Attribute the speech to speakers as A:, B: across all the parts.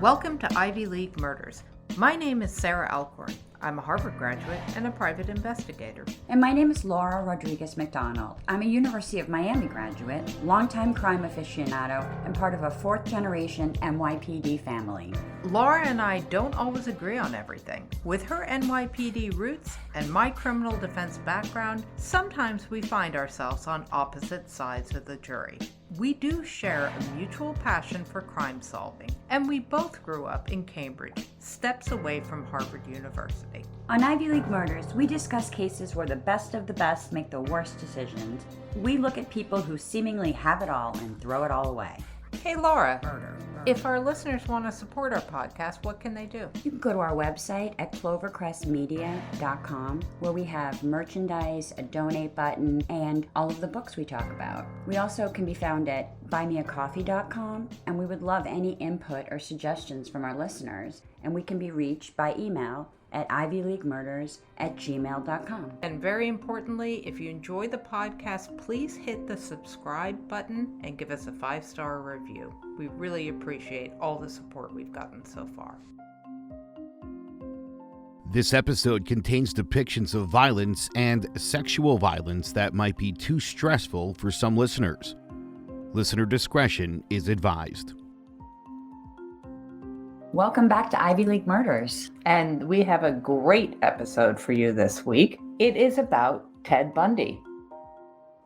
A: Welcome to Ivy League Murders. My name is Sarah Alcorn. I'm a Harvard graduate and a private investigator.
B: And my name is Laura Rodriguez McDonald. I'm a University of Miami graduate, longtime crime aficionado, and part of a fourth-generation NYPD family.
A: Laura and I don't always agree on everything. With her NYPD roots and my criminal defense background, sometimes we find ourselves on opposite sides of the jury. We do share a mutual passion for crime solving, and we both grew up in Cambridge, steps away from Harvard University.
B: On Ivy League Murders, we discuss cases where the best of the best make the worst decisions. We look at people who seemingly have it all and throw it all away.
A: Hey Laura, if our listeners want to support our podcast, what can they do?
B: You can go to our website at clovercrestmedia.com, where we have merchandise, a donate button, and all of the books we talk about. We also can be found at buymeacoffee.com, and we would love any input or suggestions from our listeners, and we can be reached by email at ivyleaguemurders@gmail.com.
A: And very importantly, if you enjoy the podcast, please hit the subscribe button and give us a 5-star review. We really appreciate all the support we've gotten so far.
C: This episode contains depictions of violence and sexual violence that might be too stressful for some listeners. Listener discretion is advised.
B: Welcome back to Ivy League Murders.
A: And we have a great episode for you this week. It is about Ted Bundy.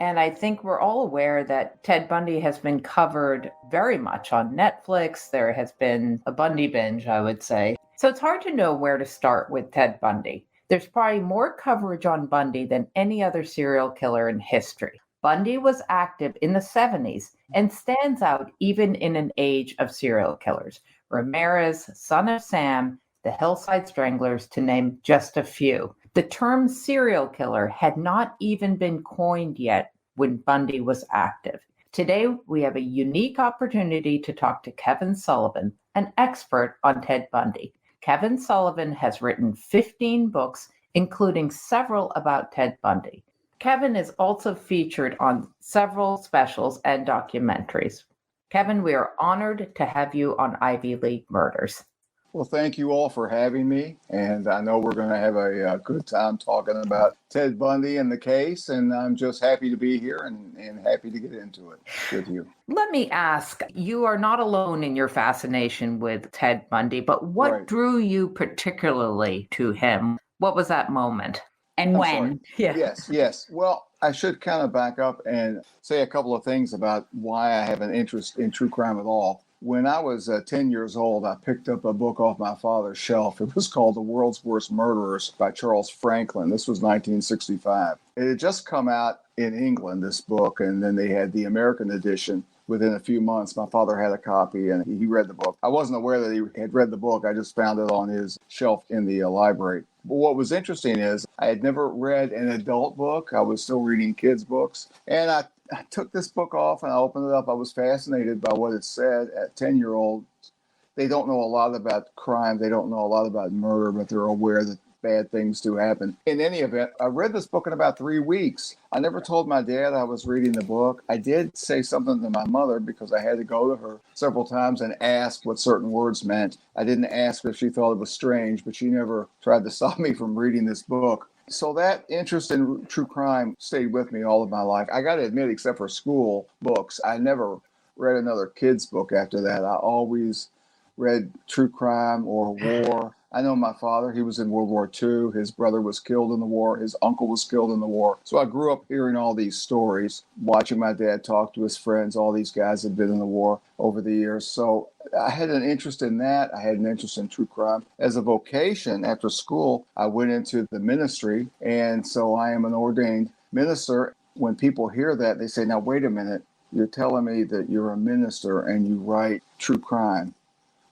A: And I think we're all aware that Ted Bundy has been covered very much on Netflix. There has been a Bundy binge, I would say. So it's hard to know where to start with Ted Bundy. There's probably more coverage on Bundy than any other serial killer in history. Bundy was active in the 70s and stands out even in an age of serial killers. Ramirez, Son of Sam, the Hillside Stranglers, to name just a few. The term serial killer had not even been coined yet when Bundy was active. Today, we have a unique opportunity to talk to Kevin Sullivan, an expert on Ted Bundy. Kevin Sullivan has written 15 books, including several about Ted Bundy. Kevin is also featured on several specials and documentaries. Kevin, we are honored to have you on Ivy League Murders.
D: Well, thank you all for having me. And I know we're going to have a good time talking about Ted Bundy and the case. And I'm just happy to be here and happy to get into it with you.
A: Let me ask, you are not alone in your fascination with Ted Bundy, but what drew you particularly to him? What was that moment?
B: And when?
A: Yeah.
D: Yes. Well, I should kind of back up and say a couple of things about why I have an interest in true crime at all. When I was 10 years old, I picked up a book off my father's shelf. It was called The World's Worst Murderers by Charles Franklin. This was 1965. It had just come out in England, this book, and then they had the American edition. Within a few months, my father had a copy and he read the book. I wasn't aware that he had read the book. I just found it on his shelf in the library. But what was interesting is I had never read an adult book. I was still reading kids' books. And I took this book off and I opened it up. I was fascinated by what it said. At 10-year-olds, they don't know a lot about crime. They don't know a lot about murder, but they're aware that bad things do happen. In any event, I read this book in about 3 weeks. I never told my dad I was reading the book. I did say something to my mother because I had to go to her several times and ask what certain words meant. I didn't ask if she thought it was strange, but she never tried to stop me from reading this book. So that interest in true crime stayed with me all of my life. I got to admit, except for school books, I never read another kid's book after that. I always read true crime or war. I know my father, he was in World War II. His brother was killed in the war. His uncle was killed in the war. So I grew up hearing all these stories, watching my dad talk to his friends. All these guys had been in the war over the years. So I had an interest in that. I had an interest in true crime. As a vocation, after school, I went into the ministry. And so I am an ordained minister. When people hear that, they say, now, wait a minute. You're telling me that you're a minister and you write true crime.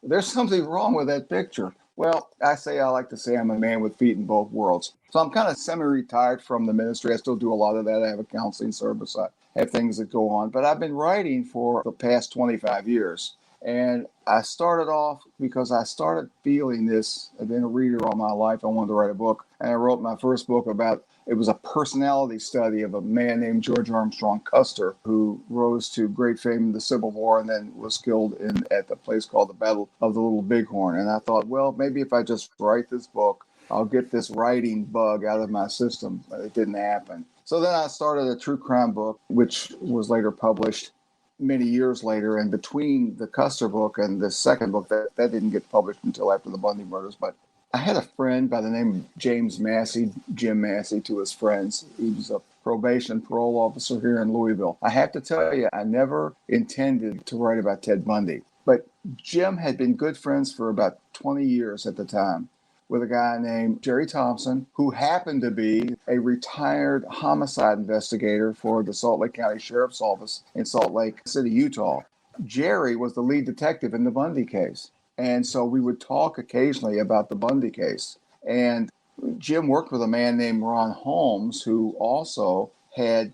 D: There's something wrong with that picture. Well, I like to say I'm a man with feet in both worlds. So I'm kind of semi-retired from the ministry. I still do a lot of that. I have a counseling service. I have things that go on. But I've been writing for the past 25 years. And I started off because I started feeling this. I've been a reader all my life. I wanted to write a book. And I wrote my first book about, it was a personality study of a man named George Armstrong Custer, who rose to great fame in the Civil War and then was killed at the place called the Battle of the Little Bighorn. And I thought, well, maybe if I just write this book, I'll get this writing bug out of my system. But it didn't happen. So then I started a true crime book, which was later published many years later. And between the Custer book and the second book, that didn't get published until after the Bundy murders. But I had a friend by the name of James Massey, Jim Massey to his friends. He was a probation parole officer here in Louisville. I have to tell you, I never intended to write about Ted Bundy. But Jim had been good friends for about 20 years at the time with a guy named Jerry Thompson, who happened to be a retired homicide investigator for the Salt Lake County Sheriff's Office in Salt Lake City, Utah. Jerry was the lead detective in the Bundy case. And so we would talk occasionally about the Bundy case. And Jim worked with a man named Ron Holmes, who also had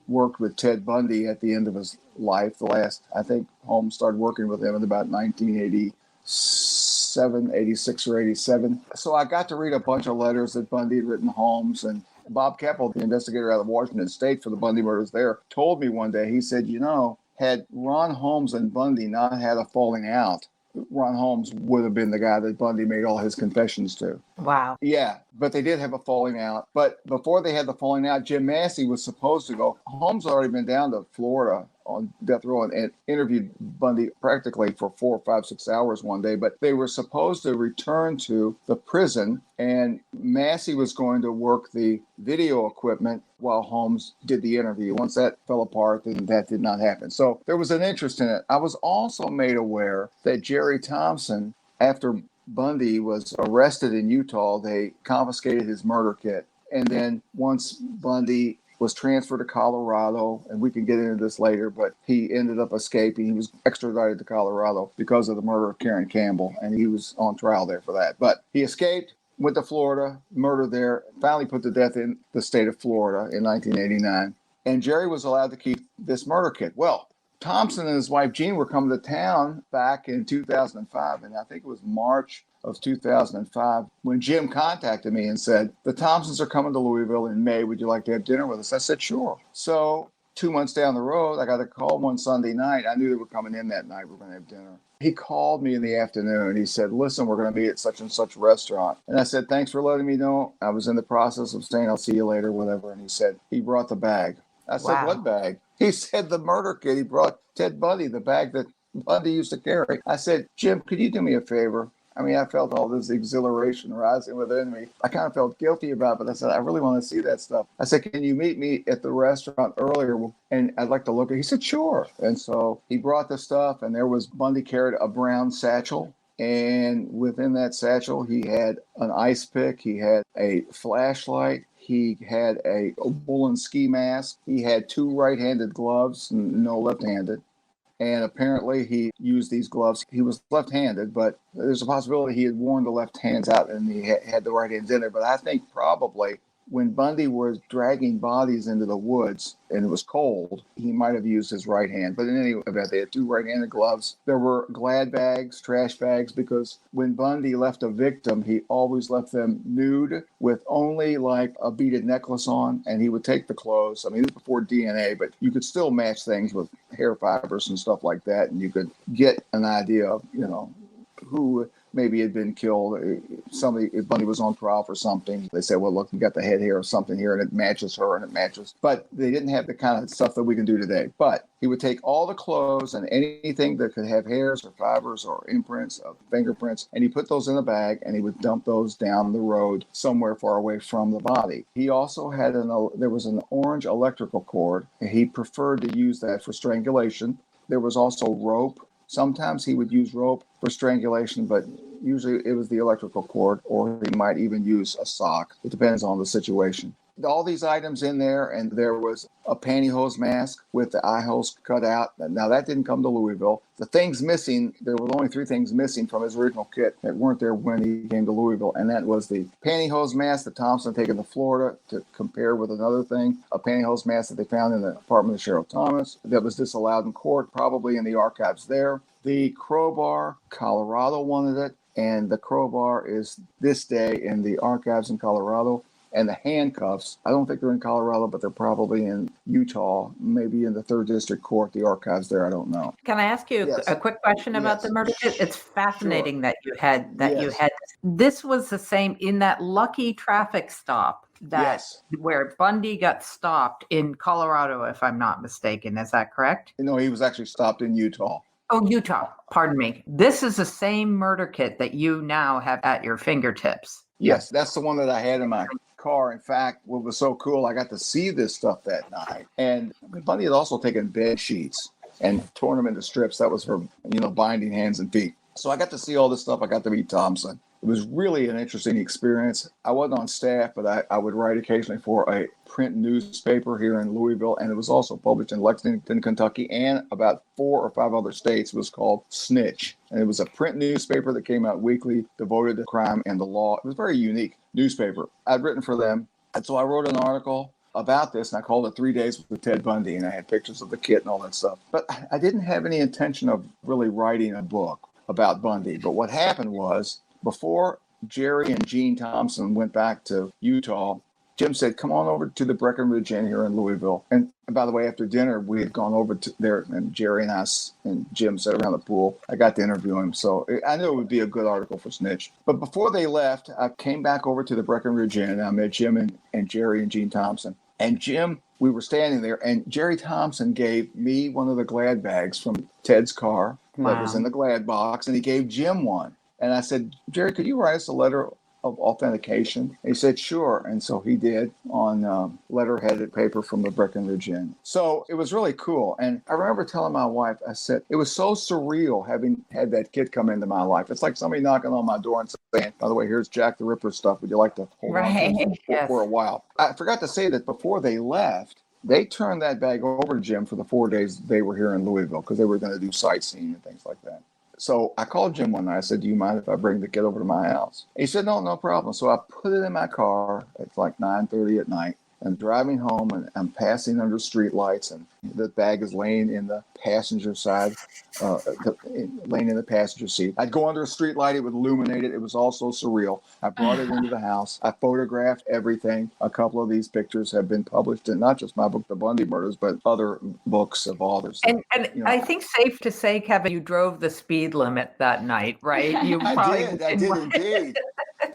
D: worked with Ted Bundy at the end of his life. I think Holmes started working with him in about 1987, 86 or 87. So I got to read a bunch of letters that Bundy had written Holmes. And Bob Keppel, the investigator out of Washington State for the Bundy murders there, told me one day, he said, had Ron Holmes and Bundy not had a falling out, Ron Holmes would have been the guy that Bundy made all his confessions to.
A: Wow.
D: Yeah, but they did have a falling out. But before they had the falling out, Jim Massey was supposed to go. Holmes had already been down to Florida on death row and interviewed Bundy practically for 4, 5, 6 hours one day. But they were supposed to return to the prison, and Massey was going to work the video equipment while Holmes did the interview. Once that fell apart, then that did not happen. So there was an interest in it. I was also made aware that Jerry Thompson, after Bundy was arrested in Utah, they confiscated his murder kit. And then once Bundy was transferred to Colorado, and we can get into this later, but he ended up escaping. He was extradited to Colorado because of the murder of Karen Campbell, and he was on trial there for that. But he escaped, went to Florida, murdered there, finally put to death in the state of Florida in 1989. And Jerry was allowed to keep this murder kit. Well, Thompson and his wife Jean were coming to town back in 2005, and I think it was March of 2005 when Jim contacted me and said, the Thompsons are coming to Louisville in May. Would you like to have dinner with us? I said, sure. So 2 months down the road, I got a call one Sunday night. I knew they were coming in that night. We were going to have dinner. He called me in the afternoon. He said, listen, we're going to meet at such and such restaurant. And I said, thanks for letting me know. I was in the process of saying, I'll see you later, whatever. And he said, he brought the bag. I said,
A: Wow.
D: what bag? He said, the murder kit. He brought Ted Bundy, the bag that Bundy used to carry. I said, Jim, could you do me a favor? I mean, I felt all this exhilaration rising within me. I kind of felt guilty about it, but I said, I really want to see that stuff. I said, can you meet me at the restaurant earlier? And I'd like to look at it. He said, sure. And so he brought the stuff, and there was Bundy carried a brown satchel. And within that satchel, he had an ice pick. He had a flashlight. He had a woolen ski mask. He had 2 right-handed gloves, no left-handed. And apparently he used these gloves. He was left-handed, but there's a possibility he had worn the left hands out and he had the right hands in there. But I think probably when Bundy was dragging bodies into the woods and it was cold, he might have used his right hand. But in any event, they had 2 right-handed gloves. There were Glad bags, trash bags, because when Bundy left a victim, he always left them nude with only like a beaded necklace on, and he would take the clothes. I mean, this was before DNA, but you could still match things with hair fibers and stuff like that, and you could get an idea of, who maybe had been killed. If Bundy was on trial for something, they said, well, look, you got the head hair or something here, and it matches her, and it matches. But they didn't have the kind of stuff that we can do today. But he would take all the clothes and anything that could have hairs or fibers or imprints of fingerprints, and he put those in a bag, and he would dump those down the road somewhere far away from the body. He also had there was an orange electrical cord. He preferred to use that for strangulation. There was also rope. Sometimes he would use rope for strangulation, but usually it was the electrical cord, or he might even use a sock. It depends on the situation. all these items in there, and there was a pantyhose mask with the eye holes cut out. Now, that didn't come to Louisville. The things missing, there were only 3 things missing from his original kit that weren't there when he came to Louisville, and that was the pantyhose mask that Thompson had taken to Florida to compare with another thing, a pantyhose mask that they found in the apartment of Cheryl Thomas that was disallowed in court, probably in the archives there. The crowbar, Colorado wanted it, and the crowbar is this day in the archives in Colorado. And the handcuffs, I don't think they're in Colorado, but they're probably in Utah, maybe in the 3rd District Court, the archives there, I don't know.
A: Can I ask you
D: Yes.
A: a quick question about
D: Yes.
A: the murder kit? It's fascinating that you had
D: Yes.
A: this was the same in that lucky traffic stop
D: Yes.
A: where Bundy got stopped in Colorado, if I'm not mistaken. Is that correct?
D: No, he was actually stopped in Utah.
A: Oh, Utah. Pardon me. This is the same murder kit that you now have at your fingertips.
D: Yes, that's the one that I had in my car. In fact, what was so cool, I got to see this stuff that night. And Bundy had also taken bed sheets and torn them into strips. That was for, binding hands and feet. So I got to see all this stuff. I got to meet Thompson. It was really an interesting experience. I wasn't on staff, but I would write occasionally for a print newspaper here in Louisville, and it was also published in Lexington, Kentucky, and about 4 or 5 other states. It was called Snitch, and it was a print newspaper that came out weekly, devoted to crime and the law. It was a very unique newspaper. I'd written for them, and so I wrote an article about this, and I called it 3 Days with Ted Bundy, and I had pictures of the kit and all that stuff. But I didn't have any intention of really writing a book about Bundy. But what happened was, before Jerry and Gene Thompson went back to Utah, Jim said, come on over to the Breckenridge Inn here in Louisville. And by the way, after dinner, we had gone over to there, and Jerry and I and Jim sat around the pool. I got to interview him, so I knew it would be a good article for Snitch. But before they left, I came back over to the Breckenridge Inn, and I met Jim and Jerry and Gene Thompson. And Jim, we were standing there, and Jerry Thompson gave me one of the Glad bags from Ted's car that was in the Glad box, and he gave Jim one. And I said, Jerry, could you write us a letter of authentication? And he said, sure. And so he did on letterheaded paper from the Breckenridge Inn. So it was really cool. And I remember telling my wife, I said, it was so surreal having had that kid come into my life. It's like somebody knocking on my door and saying, by the way, here's Jack the Ripper stuff. Would you like to hold on to it for a while? I forgot to say that before they left, they turned that bag over to Jim for the 4 days they were here in Louisville, because they were going to do sightseeing and things like that. So I called Jim one night. I said, do you mind if I bring the kid over to my house? He said, no problem. So I put it in my car. It's like 9:30 at night. I'm driving home, and I'm passing under street lights, and the bag is laying in the passenger side, laying in the passenger seat. I'd go under a street light. It would illuminate it. It was all so surreal. I brought it into the house. I photographed everything. A couple of these pictures have been published in not just my book, The Bundy Murders, but other books of authors.
A: And I think safe to say, Kevin, you drove the speed limit that night, right?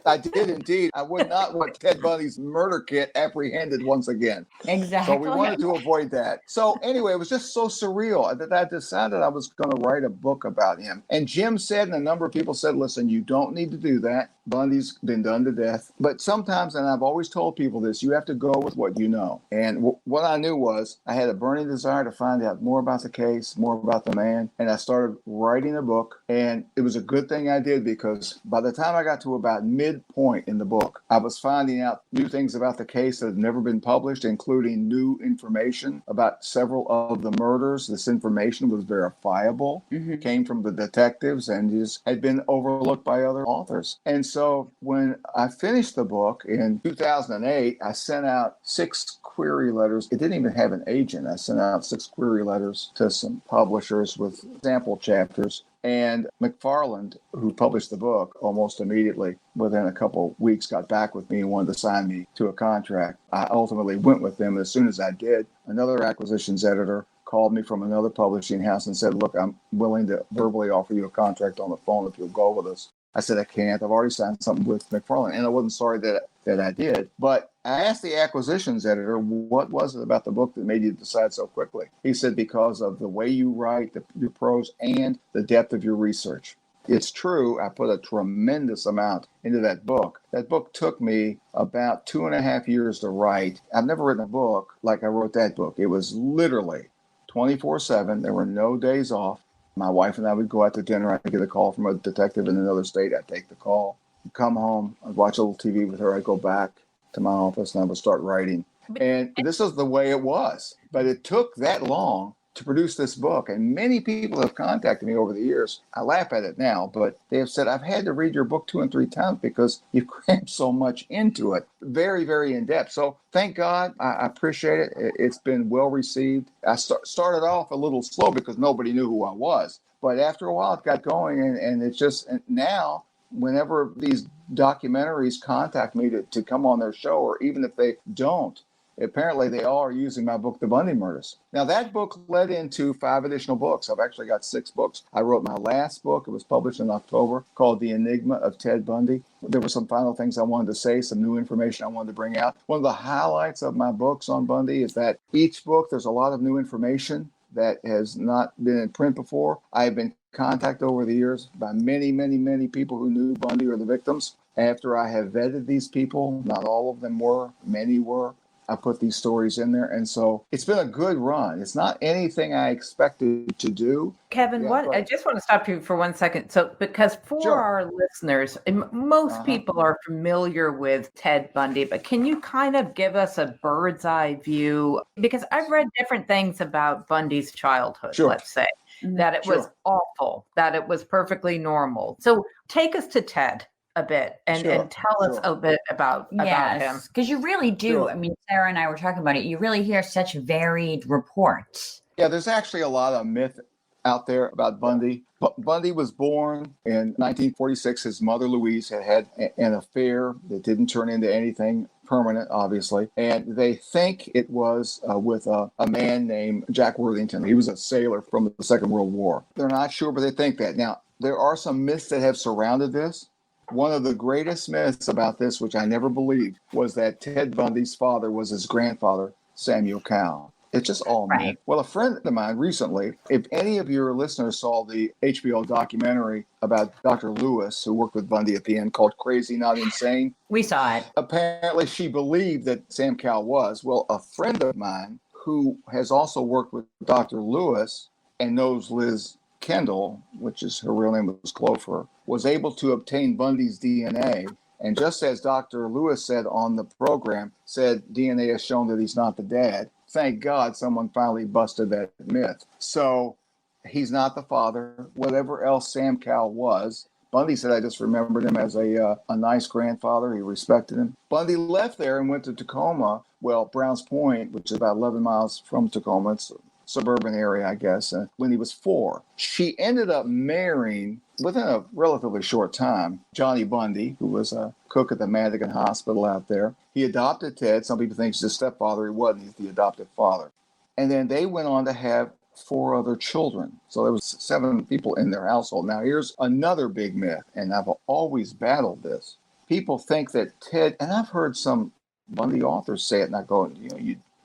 D: I did indeed. I would not want Ted Bundy's murder kit apprehended once again.
B: Exactly.
D: So we wanted to avoid that. So anyway, it was just so surreal that I decided I was going to write a book about him. And Jim said, and a number of people said, listen, you don't need to do that. Bundy's been done to death. But sometimes, and I've always told people this, you have to go with what you know. And what I knew was I had a burning desire to find out more about the case, more about the man. And I started writing a book. And it was a good thing I did, because by the time I got to about midpoint in the book, I was finding out new things about the case that had never been published, including new information about several of the murders. This information was verifiable, came from the detectives, and just had been overlooked by other authors. And so when I finished the book in 2008, I sent out 6 query letters. It didn't even have an agent. I sent out 6 query letters to some publishers with sample chapters. And McFarland, who published the book, almost immediately, within a couple of weeks, got back with me and wanted to sign me to a contract. I ultimately went with them. As soon as I did, another acquisitions editor called me from another publishing house and said, look, I'm willing to verbally offer you a contract on the phone if you'll go with us. I said, I can't. I've already signed something with McFarland. And I wasn't sorry that I did. But I asked the acquisitions editor, what was it about the book that made you decide so quickly? He said, because of the way you write, your prose, and the depth of your research. It's true, I put a tremendous amount into that book. That book took me about 2.5 years to write. I've never written a book like I wrote that book. It was literally 24/7. There were no days off. My wife and I would go out to dinner. I'd get a call from a detective in another state. I'd take the call, come home, I'd watch a little TV with her. I'd go back. to my office and I would start writing. And this is the way it was. But it took that long to produce this book. And many people have contacted me over the years. I laugh at it now, but they have said, I've had to read your book 2 and 3 times because you've crammed so much into it. Very, very in depth. So thank God. I appreciate it. It's been well received. I started off a little slow because nobody knew who I was. But after a while, it got going. And it's just now, whenever these documentaries contact me to come on their show, or even if they don't, apparently they all are using my book, The Bundy Murders. Now, that book led into 5 additional books. I've actually got 6 books. I wrote my last book. It was published in October, called The Enigma of Ted Bundy. There were some final things I wanted to say, some new information I wanted to bring out. One of the highlights of my books on Bundy is that each book, there's a lot of new information that has not been in print before. I have been contacted over the years by many, many, many people who knew Bundy or the victims. After I have vetted these people, not all of them were, many were, I put these stories in there. And so it's been a good run. It's not anything I expected to do.
A: Kevin, I just want to stop you for 1 second. So, because for our listeners, most people are familiar with Ted Bundy, but can you kind of give us a bird's eye view? Because I've read different things about Bundy's childhood, let's say, that it was awful, that it was perfectly normal. So take us to Ted a bit and tell us a bit about him.
B: Because you really do. I mean, Sarah and I were talking about it. You really hear such varied reports.
D: Yeah, there's actually a lot of myth out there about Bundy. Bundy was born in 1946. His mother, Louise, had an affair that didn't turn into anything permanent, obviously. And they think it was with a man named Jack Worthington. He was a sailor from the Second World War. They're not sure, but they think that. Now, there are some myths that have surrounded this. One of the greatest myths about this, which I never believed, was that Ted Bundy's father was his grandfather, Samuel Cowell. It's just all myth. Well, a friend of mine recently, if any of your listeners saw the HBO documentary about Dr. Lewis, who worked with Bundy at the end, called Crazy Not Insane.
B: We saw it.
D: Apparently, she believed that Sam Cowell was. Well, a friend of mine who has also worked with Dr. Lewis and knows Liz Kendall, which is her real name was Clover, was able to obtain Bundy's DNA. And just as Dr. Lewis said on the program, said DNA has shown that he's not the dad. Thank God someone finally busted that myth. So he's not the father. Whatever else Sam Cowell was, Bundy said, I just remembered him as a nice grandfather. He respected him. Bundy left there and went to Tacoma, Browns Point, which is about 11 miles from Tacoma. It's suburban area, I guess, when he was 4. She ended up marrying, within a relatively short time, Johnny Bundy, who was a cook at the Madigan Hospital out there. He adopted Ted. Some people think he's his stepfather. He wasn't. He's the adopted father. And then they went on to have 4 other children. So there was 7 people in their household. Now, here's another big myth, and I've always battled this. People think that Ted, and I've heard some Bundy authors say it, and I go,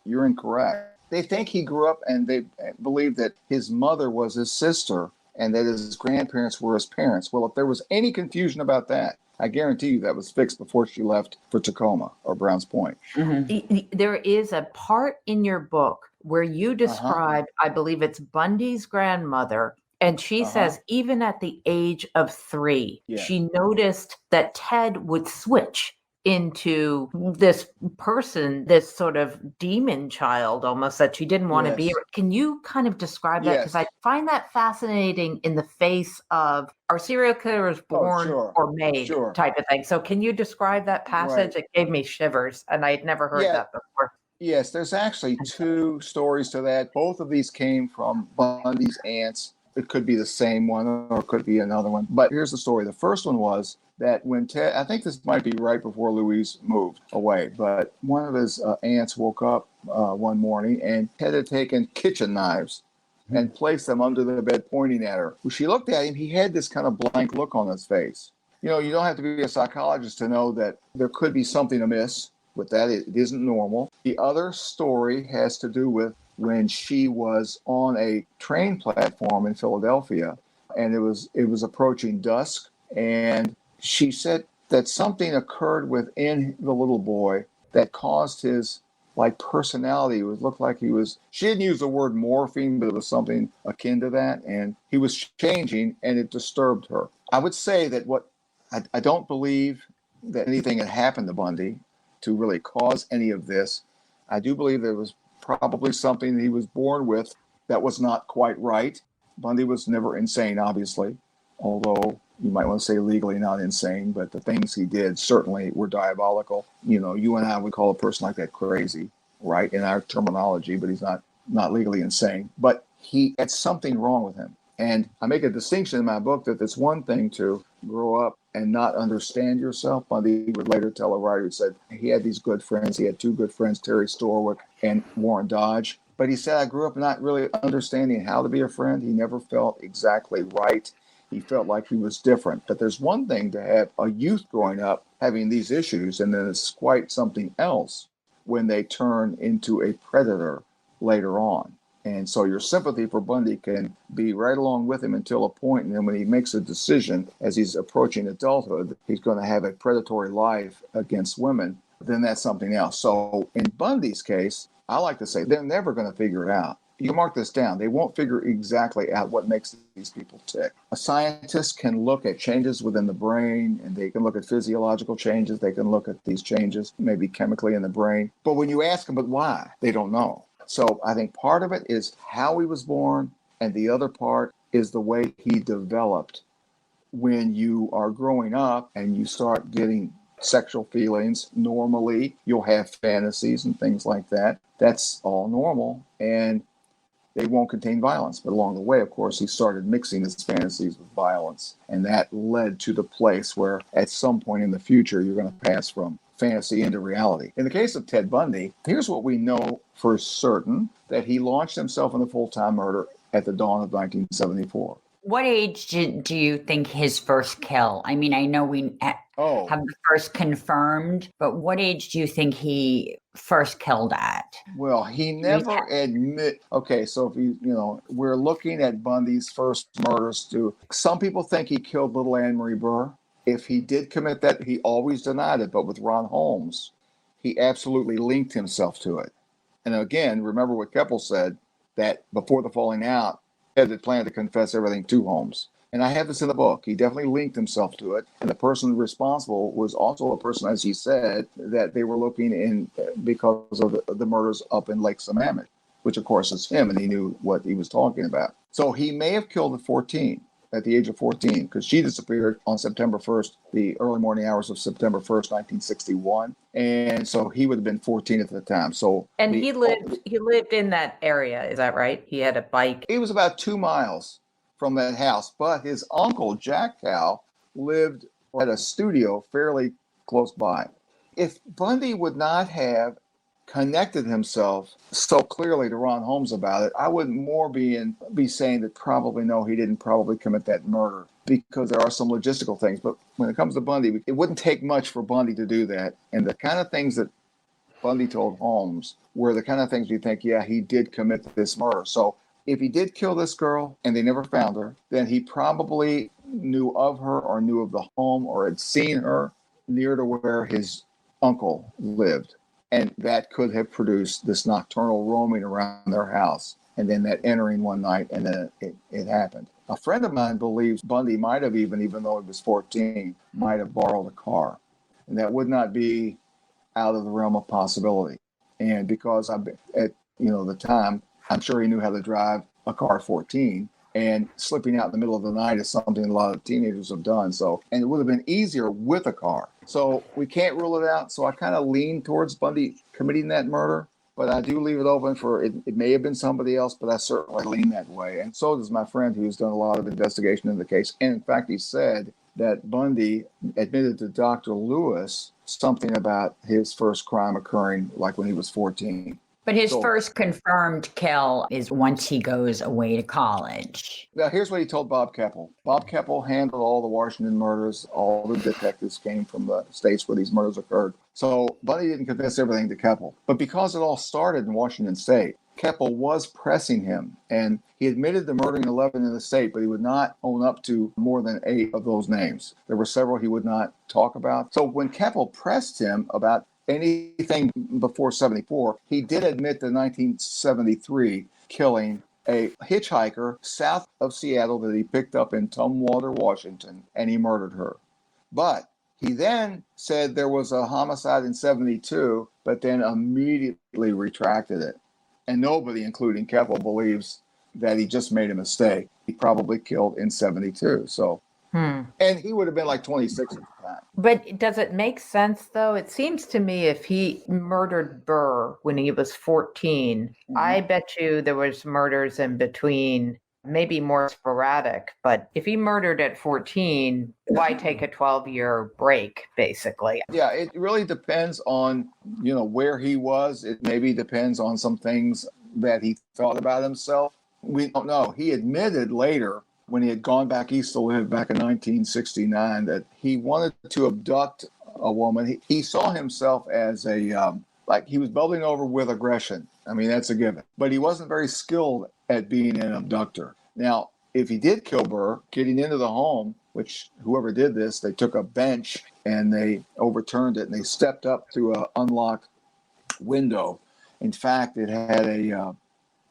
D: you're incorrect. They think he grew up and they believe that his mother was his sister and that his grandparents were his parents. Well, if there was any confusion about that, I guarantee you that was fixed before she left for Tacoma or Browns Point.
A: There is a part in your book where you describe, I believe it's Bundy's grandmother, and she says even at the age of 3, she noticed that Ted would switch into this person, this sort of demon child almost that she didn't want to be. Can you kind of describe that? Because I find that fascinating in the face of are serial killers born or made type of thing. So can you describe that passage? It gave me shivers and I had never heard that before.
D: Yes, there's actually 2 stories to that. Both of these came from Bundy's aunts. It could be the same one or it could be another one. But here's the story. The first one was that when Ted, I think this might be right before Louise moved away, but one of his aunts woke up one morning and Ted had taken kitchen knives and placed them under the bed pointing at her. When she looked at him, he had this kind of blank look on his face. You don't have to be a psychologist to know that there could be something amiss with that. It isn't normal. The other story has to do with when she was on a train platform in Philadelphia and it was approaching dusk, and she said that something occurred within the little boy that caused his personality. It looked like she didn't use the word morphine, but it was something akin to that. And he was changing and it disturbed her. I would say that I don't believe that anything had happened to Bundy. to really cause any of this. I do believe there was probably something that he was born with that was not quite right. Bundy was never insane, obviously, although you might want to say legally not insane, but the things he did certainly were diabolical. You and I would call a person like that crazy, right, in our terminology, but he's not legally insane. But he had something wrong with him. And I make a distinction in my book that it's one thing to grow up and not understand yourself. Bundy would later tell a writer who said he had these good friends. He had two good friends, Terry Storwick and Warren Dodge. But he said, I grew up not really understanding how to be a friend. He never felt exactly right. He felt like he was different. But there's one thing to have a youth growing up having these issues, and then it's quite something else when they turn into a predator later on. And so your sympathy for Bundy can be right along with him until a point, and then when he makes a decision as he's approaching adulthood, he's going to have a predatory life against women, then that's something else. So in Bundy's case, I like to say they're never going to figure it out. You mark this down. They won't figure exactly out what makes these people tick. A scientist can look at changes within the brain, and they can look at physiological changes. They can look at these changes, maybe chemically in the brain. But when you ask them, but why? They don't know. So I think part of it is how he was born, and the other part is the way he developed. When you are growing up and you start getting sexual feelings, normally you'll have fantasies and things like that. That's all normal, and they won't contain violence. But along the way, of course, he started mixing his fantasies with violence, and that led to the place where at some point in the future, you're going to pass from fantasy into reality. In the case of Ted Bundy, here's what we know for certain, that he launched himself into full-time murder at the dawn of 1974.
B: What age do you think his first kill? I mean, I know we have the first confirmed, but what age do you think he first killed at?
D: Well, he never admit. Okay, so if we're looking at Bundy's first murders too. Some people think he killed little Anne Marie Burr. If he did commit that, he always denied it. But with Ron Holmes, he absolutely linked himself to it. And again, remember what Keppel said, that before the falling out, Ted had planned to confess everything to Holmes. And I have this in the book. He definitely linked himself to it. And the person responsible was also a person, as he said, that they were looking in because of the murders up in Lake Sammamish, which of course is him, and he knew what he was talking about. So he may have killed at the age of 14, because she disappeared on September 1st, the early morning hours of September 1st, 1961. And so he would have been 14 at the time.
A: And he lived in that area, is that right? He had a bike.
D: He was about 2 miles from that house, but his uncle, Jack Cal, lived at a studio fairly close by. If Bundy would not have connected himself so clearly to Ron Holmes about it, I would more be saying that probably no, he didn't probably commit that murder, because there are some logistical things. But when it comes to Bundy, it wouldn't take much for Bundy to do that. And the kind of things that Bundy told Holmes were the kind of things you think, yeah, he did commit this murder. So if he did kill this girl and they never found her, then he probably knew of her or knew of the home or had seen her near to where his uncle lived. And that could have produced this nocturnal roaming around their house, and then that entering one night, and then it happened. A friend of mine believes Bundy might have even though he was 14, might have borrowed a car. And that would not be out of the realm of possibility. And because at the time, I'm sure he knew how to drive a car at 14, and slipping out in the middle of the night is something a lot of teenagers have done. And it would have been easier with a car. So we can't rule it out. So I kind of lean towards Bundy committing that murder, but I do leave it open for it may have been somebody else, but I certainly lean that way. And so does my friend, who's done a lot of investigation in the case. And in fact, he said that Bundy admitted to Dr. Lewis something about his first crime occurring like when he was 14.
B: But his first confirmed kill is once he goes away to college.
D: Now, here's what he told Bob Keppel. Bob Keppel handled all the Washington murders. All the detectives came from the states where these murders occurred. So Bundy didn't confess everything to Keppel. But because it all started in Washington State, Keppel was pressing him. And he admitted to murdering 11 in the state, but he would not own up to more than 8 of those names. There were several he would not talk about. So when Keppel pressed him about anything before 74, he did admit to 1973 killing a hitchhiker south of Seattle that he picked up in Tumwater, Washington, and he murdered her. But He then said there was a homicide in 72, but then immediately retracted it. And nobody, including Keppel, believes that he just made a mistake. He probably killed in 72. So, and he would have been like 26 at the time.
A: But does it make sense, though? It seems to me if he murdered Burr when he was 14, I bet you there was murders in between, maybe more sporadic. But if he murdered at 14, why take a 12-year break, basically?
D: Yeah, it really depends on, where he was. It maybe depends on some things that he thought about himself. We don't know. He admitted later, when he had gone back east to live back in 1969, that he wanted to abduct a woman. He saw himself as like he was bubbling over with aggression. I mean, that's a given. But he wasn't very skilled at being an abductor. Now, if he did kill Burr, getting into the home, which whoever did this, they took a bench and they overturned it and they stepped up through an unlocked window. In fact, it had a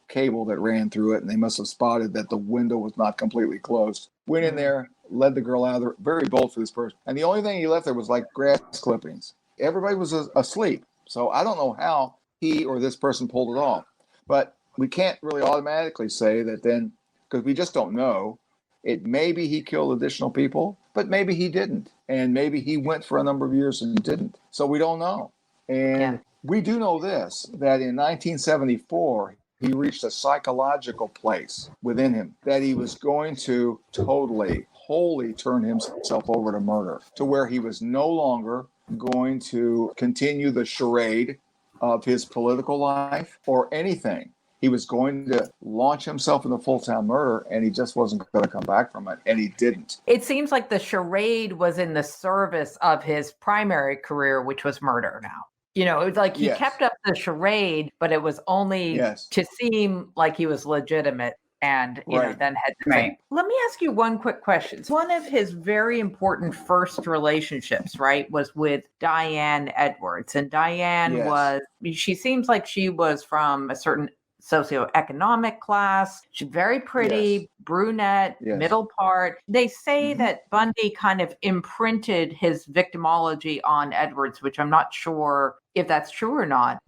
D: cable that ran through it, and they must have spotted that the window was not completely closed. Went in there, led the girl out of there. Very bold for this person. And the only thing he left there was like grass clippings. Everybody was asleep. So I don't know how he or this person pulled it off. But we can't really automatically say that then, because we just don't know. It maybe he killed additional people, but maybe he didn't. And maybe he went for a number of years and didn't. So we don't know. And we do know this, that in 1974, he reached a psychological place within him that he was going to wholly turn himself over to murder, to where he was no longer going to continue the charade of his political life or anything. He was going to launch himself into full-time murder, and he just wasn't going to come back from it, and he didn't.
A: It seems like the charade was in the service of his primary career, which was murder now. It was like he kept up the charade, but it was only to seem like he was legitimate and, then had to think. Let me ask you one quick question. One of his very important first relationships, was with Diane Edwards. And Diane she seems like she was from a certain socioeconomic class. She's very pretty, brunette, middle part. They say that Bundy kind of imprinted his victimology on Edwards, which I'm not sure if that's true or not.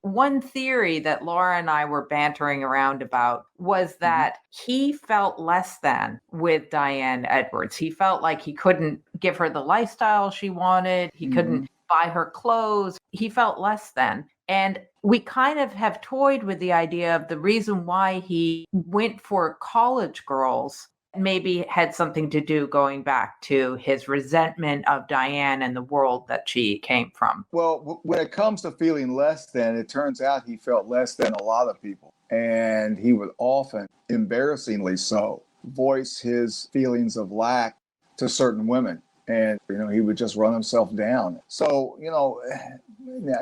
A: One theory that Laura and I were bantering around about was that he felt less than with Diane Edwards. He felt like he couldn't give her the lifestyle she wanted. He couldn't buy her clothes. He felt less than. And we kind of have toyed with the idea of the reason why he went for college girls maybe had something to do going back to his resentment of Diane and the world that she came from.
D: Well, when it comes to feeling less than, it turns out he felt less than a lot of people. And he would often, embarrassingly so, voice his feelings of lack to certain women. And, he would just run himself down. So,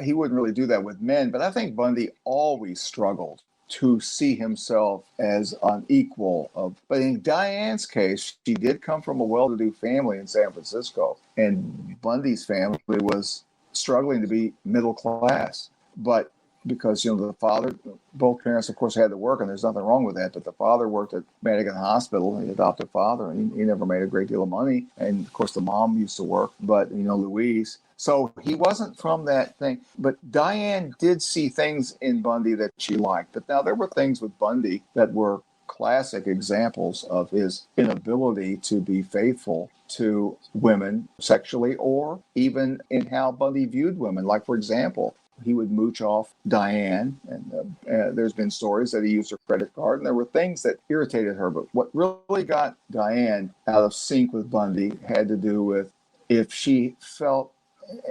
D: he wouldn't really do that with men. But I think Bundy always struggled to see himself as an equal. But in Diane's case, she did come from a well-to-do family in San Francisco. And Bundy's family was struggling to be middle class. But because, the father, both parents, of course, had to work, and there's nothing wrong with that. But the father worked at Madigan Hospital, the adopted father, and he never made a great deal of money. And, of course, the mom used to work, but, Louise. So he wasn't from that thing. But Diane did see things in Bundy that she liked. But now there were things with Bundy that were classic examples of his inability to be faithful to women sexually, or even in how Bundy viewed women. Like, for example, he would mooch off Diane, and there's been stories that he used her credit card, and there were things that irritated her. But what really got Diane out of sync with Bundy had to do with if she felt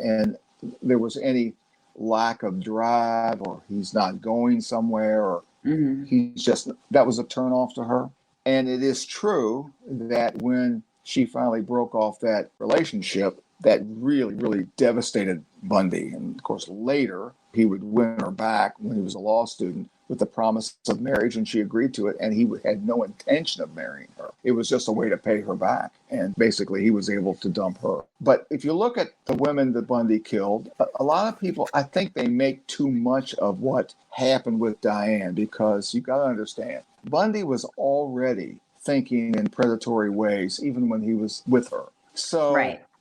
D: and there was any lack of drive, or he's not going somewhere, or that was a turnoff to her. And it is true that when she finally broke off that relationship, that really, really devastated Bundy. And of course, later he would win her back when he was a law student with the promise of marriage, and she agreed to it, and he had no intention of marrying her. It was just a way to pay her back, and basically he was able to dump her. But if you look at the women that Bundy killed, a lot of people, I think they make too much of what happened with Diane, because you got to understand, Bundy was already thinking in predatory ways even when he was with her. So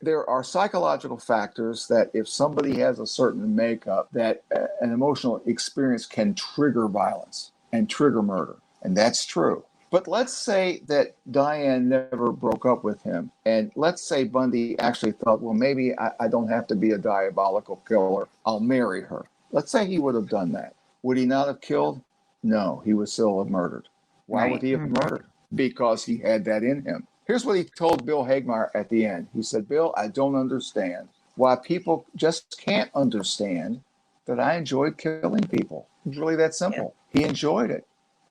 D: there are psychological factors that if somebody has a certain makeup, that an emotional experience can trigger violence and trigger murder. And that's true. But let's say that Diane never broke up with him. And let's say Bundy actually thought, well, maybe I don't have to be a diabolical killer. I'll marry her. Let's say he would have done that. Would he not have killed? No, he would still have murdered. Why would he have murdered? Because he had that in him. Here's what he told Bill Hagmaier at the end. He said, Bill, I don't understand why people just can't understand that I enjoyed killing people. It's really that simple. Yeah. He enjoyed it.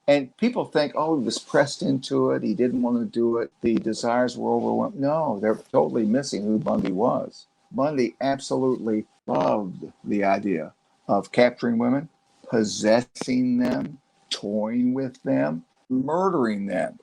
D: And people think, oh, he was pressed into it. He didn't want to do it. The desires were overwhelmed. No, they're totally missing who Bundy was. Bundy absolutely loved the idea of capturing women, possessing them, toying with them, murdering them.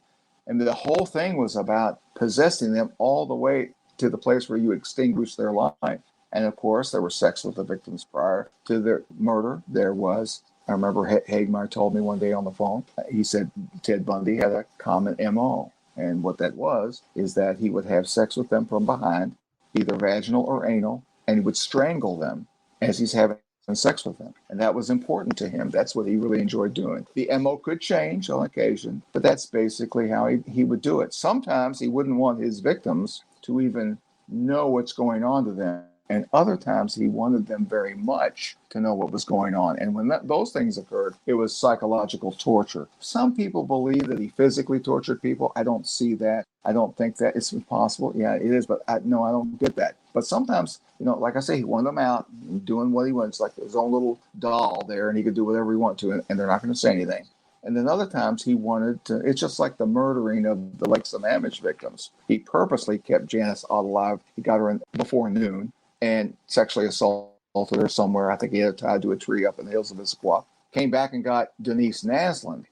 D: And the whole thing was about possessing them all the way to the place where you extinguish their life. And of course, there was sex with the victims prior to their murder. There was, I remember Hagmaier told me one day on the phone, he said Ted Bundy had a common MO. And what that was is that he would have sex with them from behind, either vaginal or anal, and he would strangle them as he's having sex with them. And that was important to him. That's what he really enjoyed doing. The MO could change on occasion, but that's basically how he would do it. Sometimes he wouldn't want his victims to even know what's going on to them. And other times he wanted them very much to know what was going on. And when those things occurred, it was psychological torture. Some people believe that he physically tortured people. I don't see that. I don't think that it's possible. Yeah, it is, but I don't get that. But sometimes, like I say, he wanted them out doing what he wants, like his own little doll there, and he could do whatever he wanted to, and they're not going to say anything. And then other times he wanted to, it's just like the murdering of the Lake Sammamish victims. He purposely kept Janice alive. He got her in before noon and sexually assaulted her somewhere. I think he had her tied to a tree up in the hills of Issaquah. Came back and got Denise Naslund.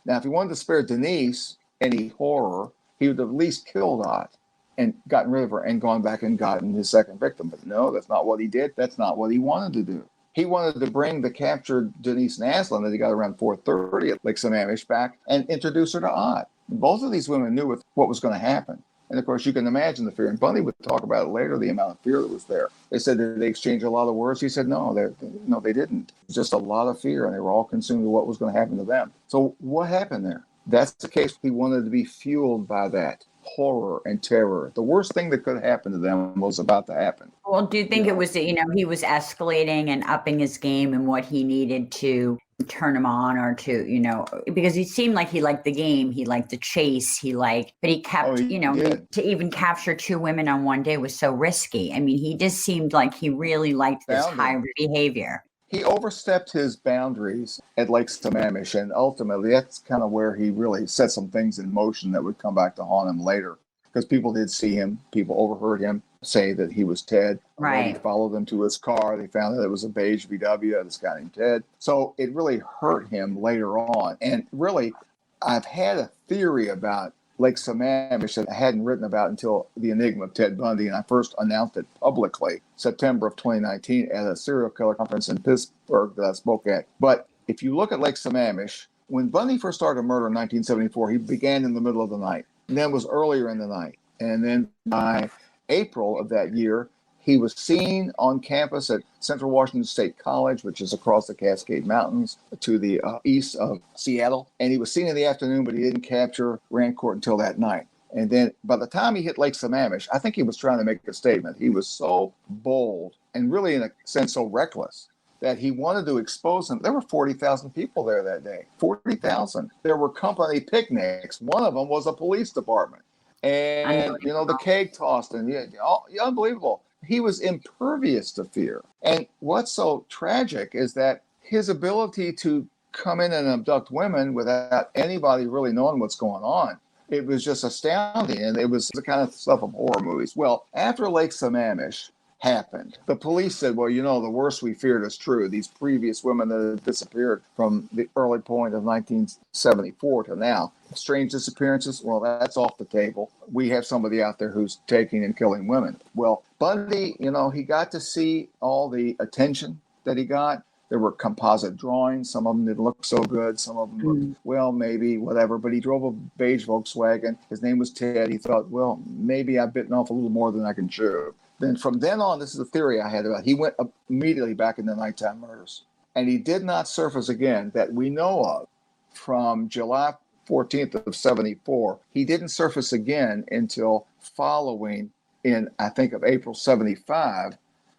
D: Now, if he wanted to spare Denise any horror, he would have at least killed Ott and gotten rid of her and gone back and gotten his second victim. But no, that's not what he did. That's not what he wanted to do. He wanted to bring the captured Denise Naslund that he got around 4:30 at Lake Sammamish back and introduce her to Ott. Both of these women knew what was going to happen. And of course, you can imagine the fear. And Bundy would talk about it later, the amount of fear that was there. They said, did they exchange a lot of words? He said, no, they didn't. It was just a lot of fear, and they were all consumed with what was going to happen to them. So what happened there? That's the case. He wanted to be fueled by that horror and terror. The worst thing that could happen to them was about to happen.
B: Well, do you think it was that, he was escalating and upping his game and what he needed to turn him on, or to, because he seemed like he liked the game, he liked the chase, but he kept, to even capture two women on one day was so risky. I mean, he just seemed like he really liked this high behavior.
D: He overstepped his boundaries at Lake Sammamish, and ultimately that's kind of where he really set some things in motion that would come back to haunt him later. Because people did see him, people overheard him say that he was Ted.
B: Right.
D: They followed him to his car. They found that it was a beige VW, this guy named Ted. So it really hurt him later on. And really, I've had a theory about Lake Sammamish that I hadn't written about until The Enigma of Ted Bundy, and I first announced it publicly September of 2019 at a serial killer conference in Pittsburgh that I spoke at. But if you look at Lake Sammamish, when Bundy first started murder in 1974, he began in the middle of the night, and then was earlier in the night. And then by April of that year, he was seen on campus at Central Washington State College, which is across the Cascade Mountains to the east of Seattle. And he was seen in the afternoon, but he didn't capture Rancourt until that night. And then by the time he hit Lake Sammamish, I think he was trying to make a statement. He was so bold and really, in a sense, so reckless that he wanted to expose them. There were 40,000 people there that day, 40,000. There were company picnics. One of them was a police department. And, the keg tossed, and unbelievable. He was impervious to fear. And what's so tragic is that his ability to come in and abduct women without anybody really knowing what's going on, it was just astounding. And it was the kind of stuff of horror movies. Well, after Lake Sammamish happened, the police said, well, the worst we feared is true. These previous women that had disappeared from the early point of 1974 to now, strange disappearances, well, that's off the table. We have somebody out there who's taking and killing women. Well, Bundy, he got to see all the attention that he got. There were composite drawings. Some of them didn't look so good. Some of them looked, well, maybe, whatever. But he drove a beige Volkswagen. His name was Ted. He thought, well, maybe I've bitten off a little more than I can chew. Then from then on, this is the theory I had about it, he went immediately back into nighttime murders. And he did not surface again that we know of from July 14th of 74. He didn't surface again until following in, I think, of April 75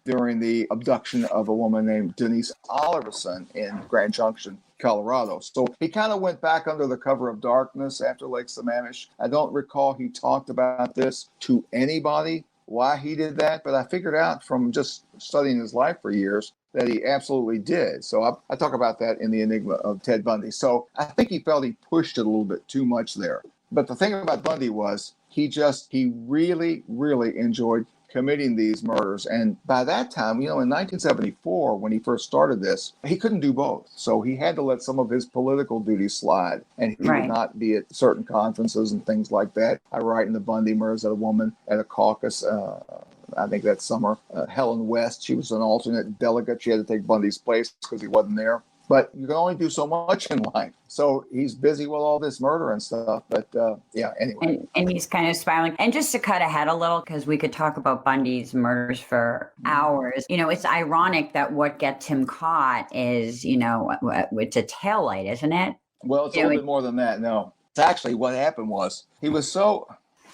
D: during the abduction of a woman named Denise Oliverson in Grand Junction, Colorado. So he kind of went back under the cover of darkness after Lake Sammamish. I don't recall he talked about this to anybody, why he did that, but I figured out from just studying his life for years that he absolutely did. So I talk about that in The Enigma of Ted Bundy. So I think he felt he pushed it a little bit too much there. But the thing about Bundy was he really, really enjoyed committing these murders. And by that time, in 1974, when he first started this, he couldn't do both. So he had to let some of his political duties slide, and he would not be at certain conferences and things like that. I write in the Bundy murders that a woman at a caucus, I think that summer, Helen West, she was an alternate delegate. She had to take Bundy's place because he wasn't there. But you can only do so much in life. So he's busy with all this murder and stuff. But anyway.
B: And he's kind of spiraling. And just to cut ahead a little, because we could talk about Bundy's murders for hours. It's ironic that what gets him caught is, it's a taillight, isn't it?
D: Well, it's a little bit more than that. No. It's actually what happened was he was so...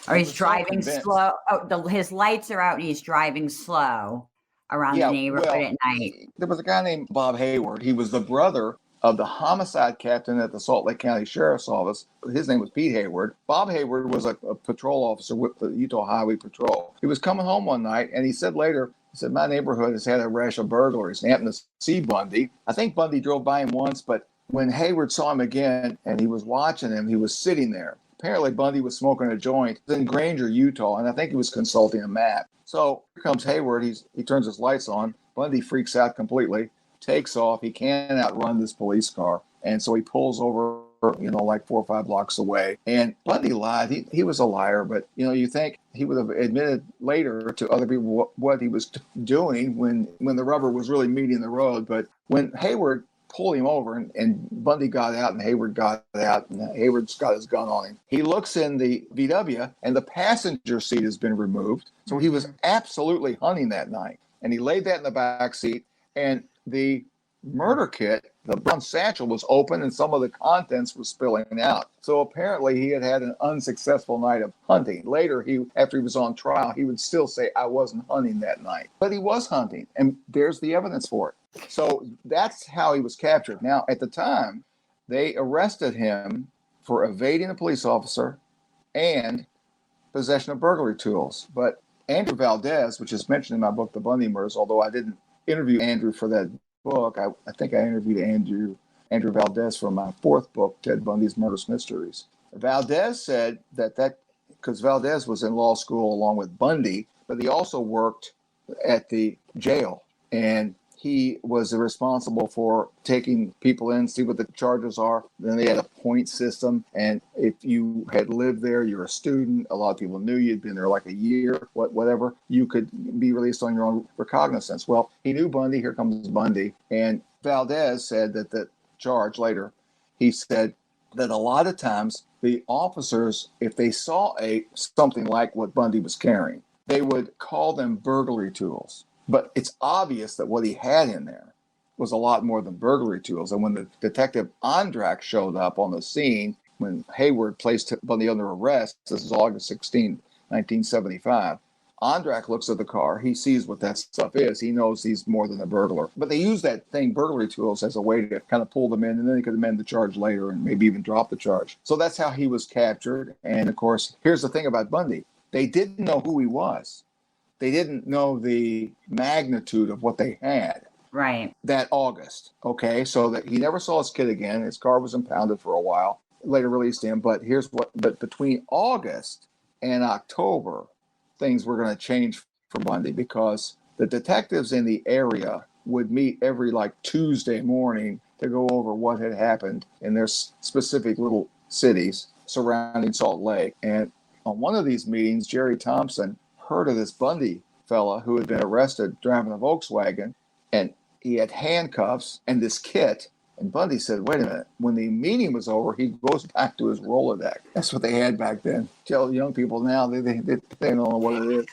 B: Or he's driving slow. Oh, his lights are out and he's driving slow around the neighborhood at night.
D: There was a guy named Bob Hayward. He was the brother of the homicide captain at the Salt Lake County Sheriff's Office. His name was Pete Hayward. Bob Hayward was a patrol officer with the Utah Highway Patrol. He was coming home one night, and he said later, my neighborhood has had a rash of burglaries. And happened to see Bundy. I think Bundy drove by him once, but when Hayward saw him again and he was watching him, he was sitting there. Apparently, Bundy was smoking a joint in Granger, Utah, and I think he was consulting a map. So here comes Hayward. He turns his lights on. Bundy freaks out completely, takes off. He can't outrun this police car. And so he pulls over, like 4 or 5 blocks away. And Bundy lied. He was a liar. But, you think he would have admitted later to other people what he was doing when the rubber was really meeting the road. But when Hayward pulled him over and Bundy got out and Hayward got out and Hayward's got his gun on him. He looks in the VW and the passenger seat has been removed. So he was absolutely hunting that night. And he laid that in the back seat, and the murder kit, the brown satchel, was open and some of the contents were spilling out. So apparently he had an unsuccessful night of hunting. Later, after he was on trial, he would still say, I wasn't hunting that night. But he was hunting, and there's the evidence for it. So that's how he was captured. Now, at the time, they arrested him for evading a police officer and possession of burglary tools. But Andrew Valdez, which is mentioned in my book, The Bundy Murders, although I didn't interview Andrew for that book, I think I interviewed Andrew Valdez for my 4th book, Ted Bundy's Murders Mysteries. Valdez said that because Valdez was in law school along with Bundy, but he also worked at the jail, and he was responsible for taking people in, see what the charges are. Then they had a point system. And if you had lived there, you're a student, a lot of people knew you'd been there like a year, whatever, you could be released on your own recognizance. Well, he knew Bundy. Here comes Bundy. And Valdez said that the charge later, he said that a lot of times the officers, if they saw something like what Bundy was carrying, they would call them burglary tools. But it's obvious that what he had in there was a lot more than burglary tools. And when the detective Ondrak showed up on the scene, when Hayward placed Bundy under arrest, this is August 16, 1975, Ondrak looks at the car. He sees what that stuff is. He knows he's more than a burglar. But they use that thing, burglary tools, as a way to kind of pull them in, and then they could amend the charge later and maybe even drop the charge. So that's how he was captured. And, of course, here's the thing about Bundy. They didn't know who he was. They didn't know the magnitude of what they had.
B: Right.
D: That August. Okay. So that he never saw his kid again. His car was impounded for a while. Later released him. But between August and October, things were going to change for Bundy, because the detectives in the area would meet every Tuesday morning to go over what had happened in their specific little cities surrounding Salt Lake. And on one of these meetings, Jerry Thompson heard of this Bundy fella who had been arrested driving a Volkswagen, and he had handcuffs and this kit, And Bundy said, wait a minute. When the meeting was over, he goes back to his Rolodex. That's what they had back then. Tell young people now, they don't know what it is.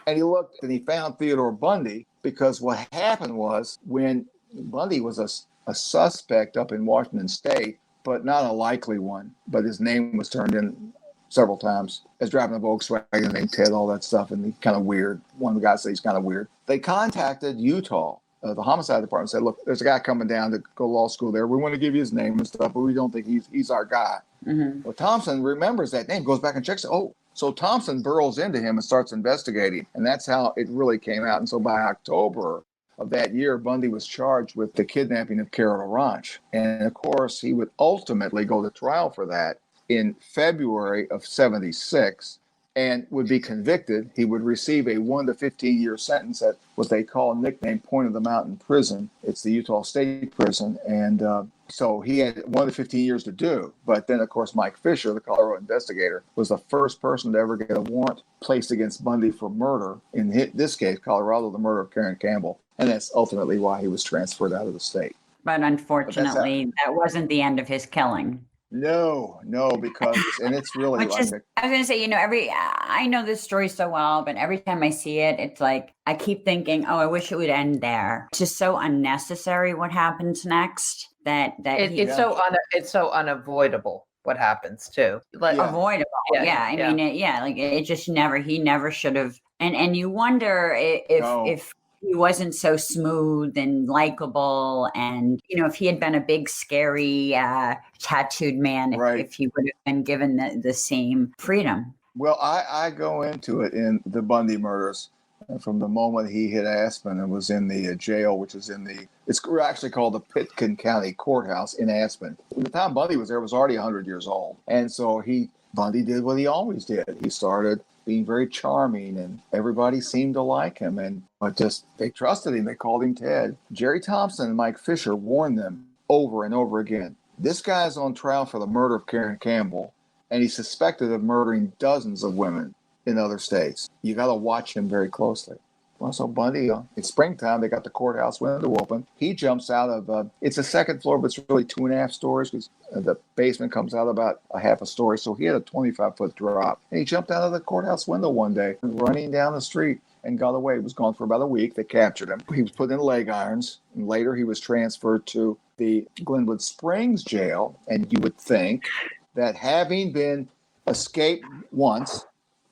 D: And he looked and he found Theodore Bundy, because what happened was, when Bundy was a suspect up in Washington State, but not a likely one, but his name was turned in several times as driving a Volkswagen named Ted, all that stuff, and he's kind of weird. One of the guys said he's kind of weird. They contacted Utah. The homicide department said, look, there's a guy coming down to go to law school there. We want to give you his name and stuff, but we don't think he's our guy. Mm-hmm. Well, Thompson remembers that name, goes back and checks it. Oh, so Thompson burrows into him and starts investigating. And that's how it really came out. And so by October of that year, Bundy was charged with the kidnapping of Carol Ranch. And of course, he would ultimately go to trial for that in February of 76 and would be convicted. He would receive a 1 to 15 year sentence at what they call nicknamed Point of the Mountain Prison. It's the Utah State Prison. And so he had 1 to 15 years to do. But then, of course, Mike Fisher, the Colorado investigator, was the first person to ever get a warrant placed against Bundy for murder. In this case, Colorado, the murder of Karen Campbell. And that's ultimately why he was transferred out of the state.
B: But unfortunately, that wasn't the end of his killing.
D: No, because, and it's really
B: I was going to say, I know this story so well, but every time I see it, it's like, I keep thinking, oh, I wish it would end there. It's just so unnecessary what happens next
A: it's so unavoidable what happens too.
B: Avoidable. It just he never should have. And you wonder if he wasn't so smooth and likable, and if he had been a big, scary, tattooed man, if he would have been given the same freedom.
D: Well, I go into it in the Bundy murders, from the moment he hit Aspen and was in the jail, which is it's actually called the Pitkin County Courthouse in Aspen. By the time Bundy was there, was already 100 years old, and so Bundy did what he always did. He started being very charming, and everybody seemed to like him, they trusted him. They called him Ted. Jerry Thompson and Mike Fisher warned them over and over again. This guy's on trial for the murder of Karen Campbell, and he's suspected of murdering dozens of women in other states. You got to watch him very closely. Well, so Bundy, in springtime, they got the courthouse window open. He jumps out of, it's a second floor, but it's really 2.5 stories, because the basement comes out about a half a story. So he had a 25-foot drop. And he jumped out of the courthouse window one day, running down the street, and got away. He was gone for about a week. They captured him. He was put in leg irons. And later, he was transferred to the Glenwood Springs jail. And you would think that, having been escaped once,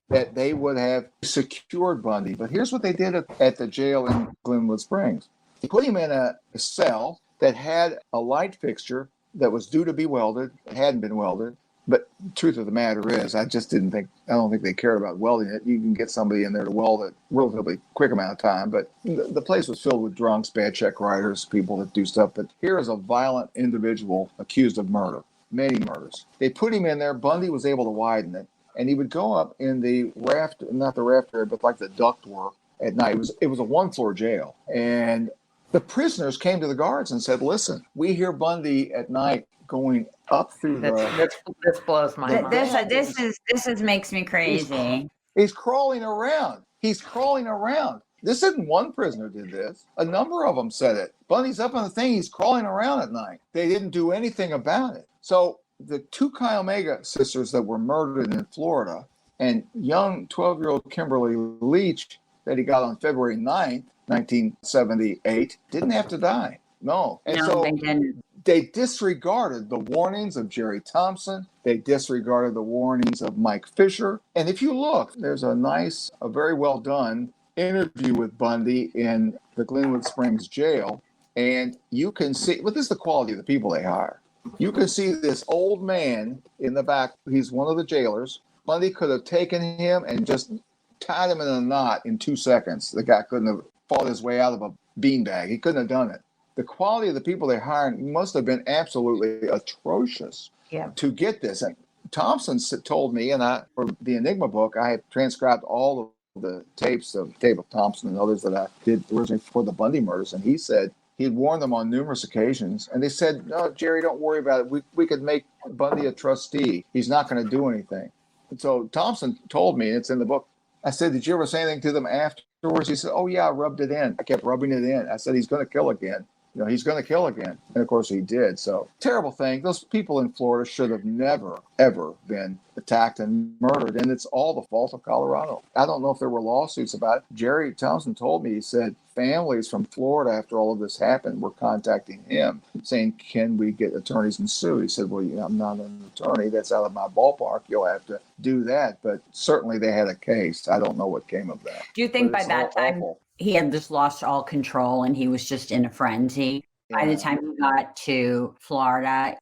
D: that they would have secured Bundy. But here's what they did at the jail in Glenwood Springs. They put him in a cell that had a light fixture that was due to be welded. It hadn't been welded. But the truth of the matter is, I don't think they cared about welding it. You can get somebody in there to weld it relatively quick amount of time. But the place was filled with drunks, bad check writers, people that do stuff. But here is a violent individual accused of murder, many murders. They put him in there. Bundy was able to widen it. And he would go up in the not the raft area, but like the ductwork at night. It was a 1-floor jail. And the prisoners came to the guards and said, listen, we hear Bundy at night going up through
A: this blows my mind.
B: This makes me crazy.
D: He's crawling around. This isn't one prisoner did this. A number of them said it. Bundy's up on the thing. He's crawling around at night. They didn't do anything about it. So the 2 Chi Omega sisters that were murdered in Florida, and young 12-year-old Kimberly Leach that he got on February 9th, 1978, didn't have to die. No. And
B: they didn't.
D: They disregarded the warnings of Jerry Thompson. They disregarded the warnings of Mike Fisher. And if you look, there's a very well done interview with Bundy in the Glenwood Springs jail. And you can see, this is the quality of the people they hire. You can see this old man in the back. He's one of the jailers. Bundy could have taken him and just tied him in a knot in 2 seconds. The guy couldn't have fought his way out of a beanbag. He couldn't have done it. The quality of the people they hired must have been absolutely atrocious to get this. And Thompson told me, and for the Enigma book, I had transcribed all of the tape of Thompson and others that I did originally for the Bundy murders. And he said, he'd warned them on numerous occasions, and they said, no, Jerry, don't worry about it. We could make Bundy a trustee. He's not going to do anything. And so Thompson told me, and it's in the book, I said, did you ever say anything to them afterwards? He said, oh, yeah, I rubbed it in. I kept rubbing it in. I said, he's going to kill again. he's going to kill again. And of course he did. So terrible thing. Those people in Florida should have never, ever been attacked and murdered. And it's all the fault of Colorado. I don't know if there were lawsuits about it. Jerry Thompson told me, he said families from Florida, after all of this happened, were contacting him saying, can we get attorneys and sue? He said, well, I'm not an attorney. That's out of my ballpark. You'll have to do that. But certainly they had a case. I don't know what came of that.
B: Do you think by that time he had just lost all control and he was just in a frenzy? Yeah. By the time he got to Florida,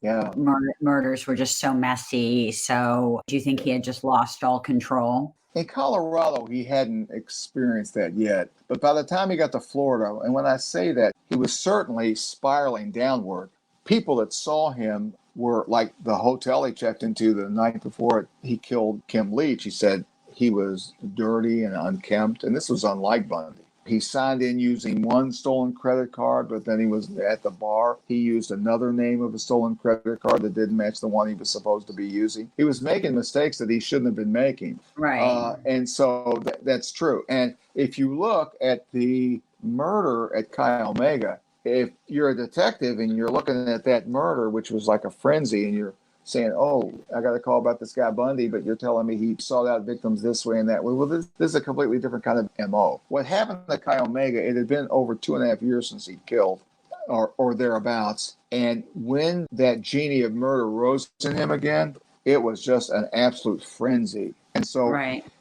B: murders were just so messy. So do you think he had just lost all control?
D: In Colorado, he hadn't experienced that yet. But by the time he got to Florida, and when I say that, he was certainly spiraling downward. People that saw him were like the hotel he checked into the night before he killed Kim Leach. He said he was dirty and unkempt, and this was unlike Bundy. He signed in using one stolen credit card, but then he was at the bar. He used another name of a stolen credit card that didn't match the one he was supposed to be using. He was making mistakes that he shouldn't have been making.
B: Right.
D: And so that's true. And if you look at the murder at Chi Omega, if you're a detective and you're looking at that murder, which was like a frenzy, and you're saying, oh, I got a call about this guy Bundy, but you're telling me he sought out victims this way and that way. Well, this is a completely different kind of MO. What happened to Chi Omega, it had been over 2.5 years since he killed, or thereabouts. And when that genie of murder rose in him again, it was just an absolute frenzy. And so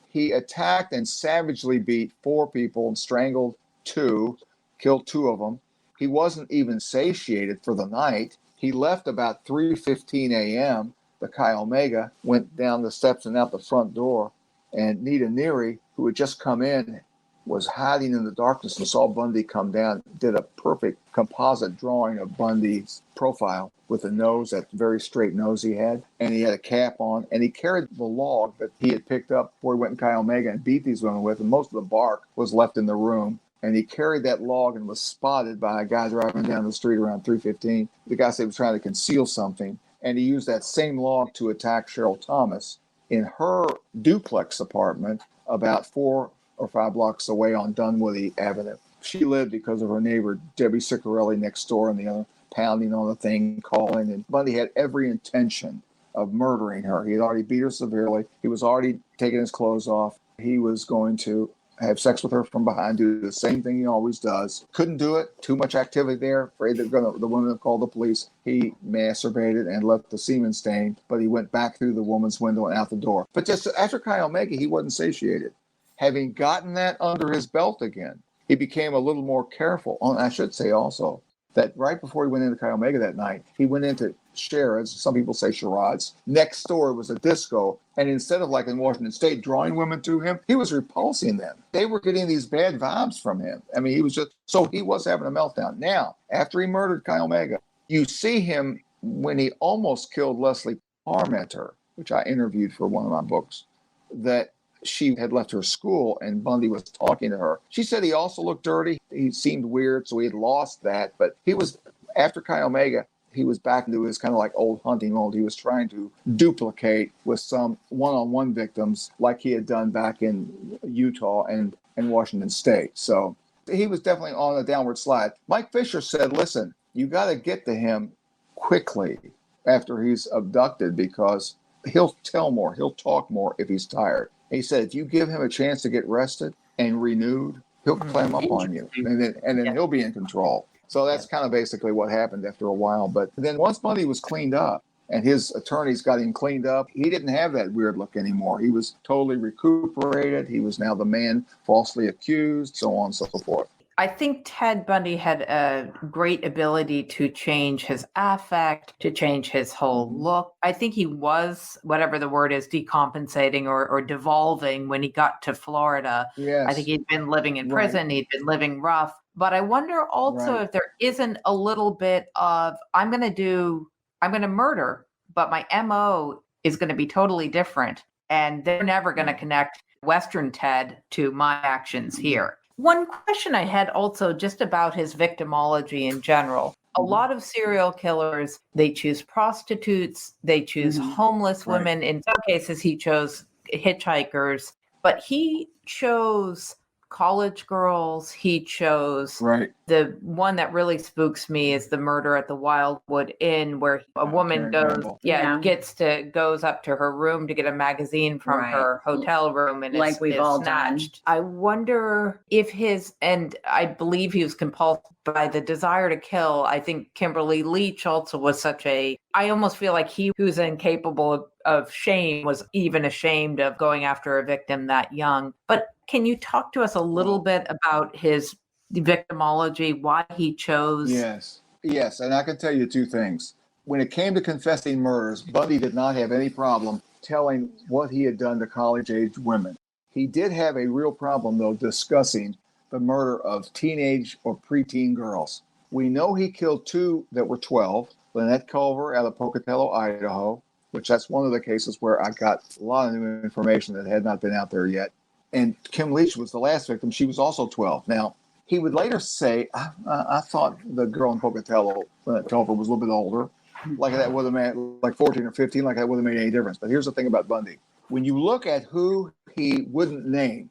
D: he attacked and savagely beat 4 people and strangled 2, killed 2 of them. He wasn't even satiated for the night. He left about 3:15 a.m. The Chi Omega, went down the steps and out the front door. And Nita Neary, who had just come in, was hiding in the darkness and saw Bundy come down, did a perfect composite drawing of Bundy's profile with a nose, that very straight nose he had. And he had a cap on. And he carried the log that he had picked up before he went in Chi Omega and beat these women with. And most of the bark was left in the room. And he carried that log and was spotted by a guy driving down the street around 3:15. The guy said he was trying to conceal something. And he used that same log to attack Cheryl Thomas in her duplex apartment about 4 or 5 blocks away on Dunwoody Avenue. She lived because of her neighbor, Debbie Ciccarelli, next door, and the other pounding on the thing, calling. And Bundy had every intention of murdering her. He had already beat her severely. He was already taking his clothes off. He was going to have sex with her from behind, do the same thing he always does. Couldn't do it. Too much activity there. Afraid the woman would call the police. He masturbated and left the semen stain, but he went back through the woman's window and out the door. But just after Chi Omega, he wasn't satiated. Having gotten that under his belt again, he became a little more careful. And I should say also that right before he went into Chi Omega that night, he went into Sharad's, some people say Sharad's. Next door was a disco, and instead of like in Washington State drawing women to him, he was repulsing them. They were getting these bad vibes from him. I mean, he was having a meltdown. Now, after he murdered Chi Omega, you see him when he almost killed Leslie Parmenter, which I interviewed for one of my books, that she had left her school and Bundy was talking to her. She said he also looked dirty. He seemed weird, so he had lost that. But he was, after Chi Omega, he was back into his kind of like old hunting mode. He was trying to duplicate with some one-on-one victims like he had done back in Utah and Washington State. So he was definitely on a downward slide. Mike Fisher said, listen, you got to get to him quickly after he's abducted because he'll tell more. He'll talk more if he's tired. He said, if you give him a chance to get rested and renewed, he'll climb up on you and then he'll be in control. So that's kind of basically what happened after a while. But then once Bundy was cleaned up and his attorneys got him cleaned up, he didn't have that weird look anymore. He was totally recuperated. He was now the man falsely accused, so on and so forth.
A: I think Ted Bundy had a great ability to change his affect, to change his whole look. I think he was, whatever the word is, decompensating or devolving when he got to Florida.
D: Yes.
A: I think he'd been living in prison. He'd been living rough. But I wonder also if there isn't a little bit of, I'm going to murder, but my MO is going to be totally different. And they're never going to connect Western Ted to my actions here. One question I had also just about his victimology in general. A lot of serial killers, they choose prostitutes, they choose homeless women. In some cases, he chose hitchhikers, but he chose college girls. He chose
D: Right.
A: the one that really spooks me is the murder at the Wildwood Inn, where a woman goes up to her room to get a magazine from her hotel room and
B: Like we've all
A: snatched. I wonder if and I believe he was compulsed by the desire to kill. I think Kimberly Leach also was I almost feel like he who's incapable of shame was even ashamed of going after a victim that young. But can you talk to us a little bit about his victimology, why he chose?
D: Yes. And I can tell you two things. When it came to confessing murders, Bundy did not have any problem telling what he had done to college-age women. He did have a real problem, though, discussing the murder of teenage or preteen girls. We know he killed two that were 12, Lynette Culver out of Pocatello, Idaho, which that's one of the cases where I got a lot of new information that had not been out there yet. And Kim Leach was the last victim. She was also 12. Now, he would later say, I thought the girl in Pocatello, Lynette Culver, was a little bit older. Like that would have made, like 14 or 15, like that would have made any difference. But here's the thing about Bundy. When you look at who he wouldn't name,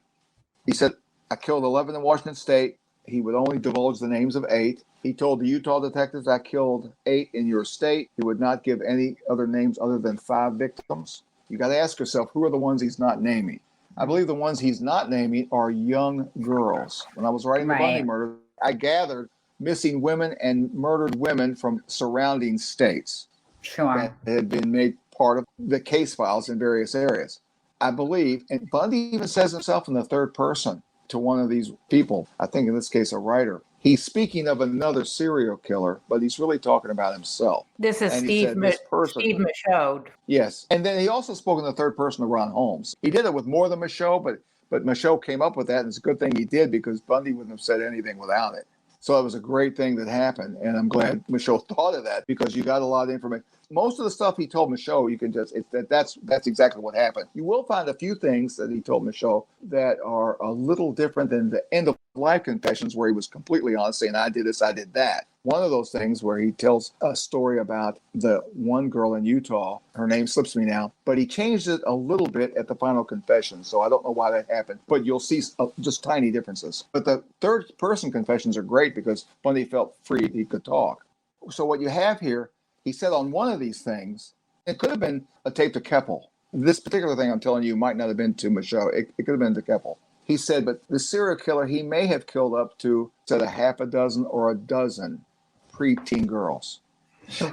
D: he said, I killed 11 in Washington State. He would only divulge the names of 8. He told the Utah detectives, I killed 8 in your state. He would not give any other names other than 5 victims. You got to ask yourself, who are the ones he's not naming? I believe the ones he's not naming are young girls. When I was writing the Bundy murder, I gathered missing women and murdered women from surrounding states that had been made part of the case files in various areas. I believe, and Bundy even says himself in the third person to one of these people, I think in this case a writer, he's speaking of another serial killer, but he's really talking about himself.
A: This is Steve Michaud.
D: Yes. And then he also spoke in the third person to Ron Holmes. He did it with more than Michaud, but Michaud came up with that, and it's a good thing he did because Bundy wouldn't have said anything without it. So it was a great thing that happened, and I'm glad Michaud thought of that because you got a lot of information. Most of the stuff he told Michaud, you can just that's exactly what happened. You will find a few things that he told Michaud that are a little different than the end of life confessions where he was completely honest saying, I did this, I did that. One of those things where he tells a story about the one girl in Utah, her name slips me now, but he changed it a little bit at the final confession. So I don't know why that happened, but you'll see just tiny differences. But the third person confessions are great because Bundy felt free, he could talk. So what you have here, he said on one of these things, it could have been a tape to Keppel. This particular thing I'm telling you might not have been to Michaud. It could have been to Keppel. He said, but the serial killer, he may have killed up to, said, a half a dozen or a dozen preteen girls.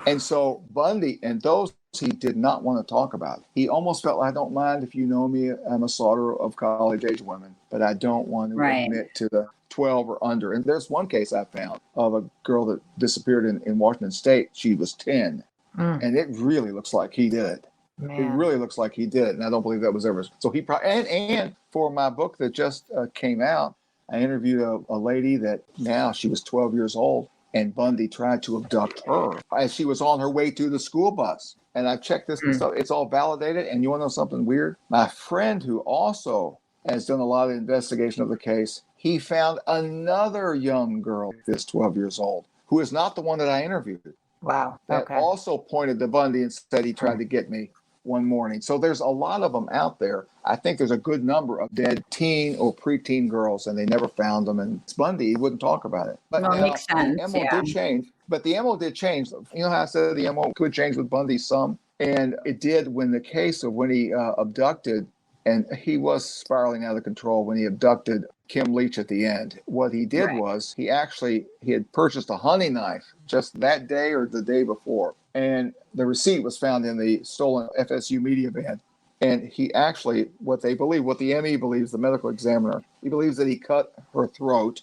D: And so Bundy, and those he did not want to talk about. He almost felt, I don't mind if you know me, I'm a slaughterer of college-age women, but I don't want to admit to the 12 or under. And there's one case I found of a girl that disappeared in Washington State. She was 10, and it really looks like he did it. Man. It really looks like he did it, and I don't believe that was ever. So he probably, and for my book that just came out, I interviewed a lady that now she was 12 years old, and Bundy tried to abduct her as she was on her way to the school bus. And I've checked this stuff. It's all validated. And you want to know something weird? My friend who also has done a lot of investigation of the case, he found another young girl that's 12 years old, who is not the one that I interviewed.
A: Wow.
D: That also pointed to Bundy and said he tried to get me one morning. So there's a lot of them out there. I think there's a good number of dead teen or preteen girls, and they never found them. And it's Bundy, he wouldn't talk about it. But
B: well, makes sense.
D: The MO did change. But the MO did change. You know how I said the MO could change with Bundy some? And it did when the case of when he abducted, and he was spiraling out of control when he abducted Kim Leach at the end. What he did was he had purchased a hunting knife just that day or the day before. And the receipt was found in the stolen FSU media van. And he actually, what the ME believes, the medical examiner, he believes that he cut her throat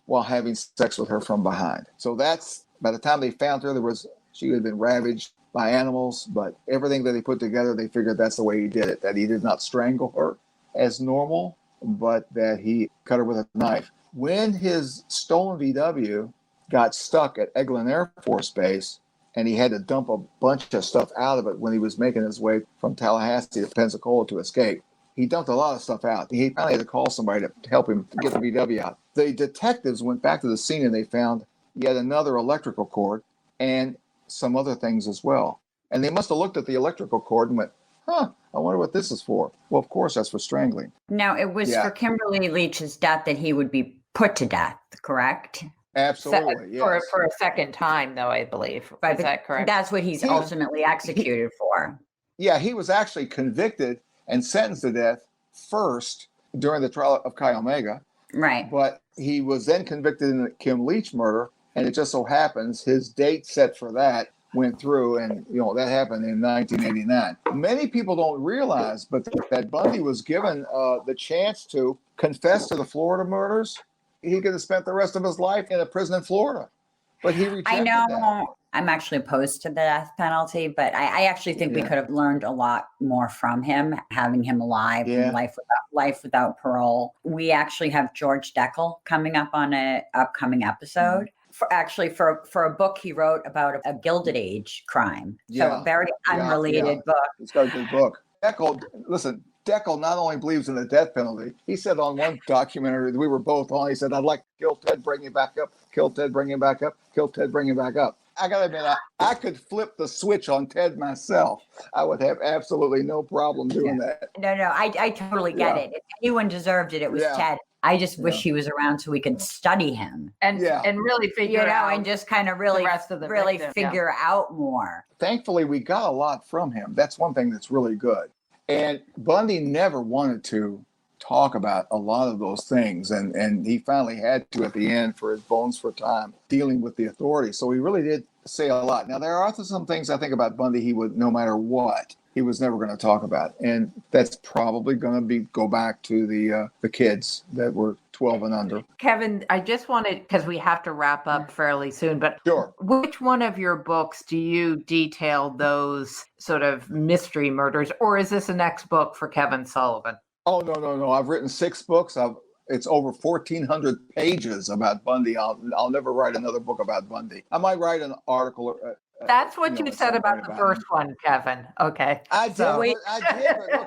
D: while having sex with her from behind. So that's, by the time they found her, she had been ravaged by animals, but everything that they put together, they figured that's the way he did it, that he did not strangle her as normal, but that he cut her with a knife. When his stolen VW got stuck at Eglin Air Force Base, and he had to dump a bunch of stuff out of it when he was making his way from Tallahassee to Pensacola to escape, he dumped a lot of stuff out. He finally had to call somebody to help him get the VW out. The detectives went back to the scene and they found yet another electrical cord and some other things as well. And they must have looked at the electrical cord and went, I wonder what this is for. Well, of course, that's for strangling.
B: Now, it was for Kimberly Leach's death that he would be put to death, correct?
D: Absolutely, yes.
A: For a second time, though, I believe. Is that correct?
B: That's what he's ultimately executed for.
D: Yeah, he was actually convicted and sentenced to death first during the trial of Chi Omega.
B: Right.
D: But he was then convicted in the Kim Leach murder, and it just so happens his date set for that went through, and that happened in 1989. Many people don't realize, but that Bundy was given the chance to confess to the Florida murders. He could have spent the rest of his life in a prison in Florida, but he rejected that.
B: I'm actually opposed to the death penalty, but I actually think we could have learned a lot more from him, having him alive, and life without parole. We actually have George Deckel coming up on an upcoming episode. For a book he wrote about a Gilded Age crime. So a very unrelated book.
D: It's got a good book. Deckel not only believes in the death penalty, he said on one documentary that we were both on, he said, I'd like to kill Ted, bring him back up, kill Ted, bring him back up, kill Ted, bring him back up. I got to admit, I could flip the switch on Ted myself. I would have absolutely no problem doing that.
B: No, I totally get it. If anyone deserved it, it was Ted. I just wish he was around so we could study him
A: and really figure out,
B: and just kind of really figure out more.
D: Thankfully, we got a lot from him. That's one thing that's really good. And Bundy never wanted to talk about a lot of those things, and he finally had to at the end for his bones for time dealing with the authorities. So he really did say a lot. Now, there are some things I think about Bundy he would, no matter what, he was never going to talk about, and that's probably going to go back to the kids that were 12 and under.
A: Kevin, I just wanted, because we have to wrap up fairly soon, but
D: sure.
A: Which one of your books do you detail those sort of mystery murders, or is this a next book for Kevin Sullivan?
D: Oh, no. I've written 6 books. It's over 1,400 pages about Bundy. I'll never write another book about Bundy. I might write an article.
A: That's what you said about the first one, Kevin. Okay.
D: I did, but look,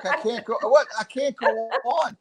D: I can't go. I can't go on.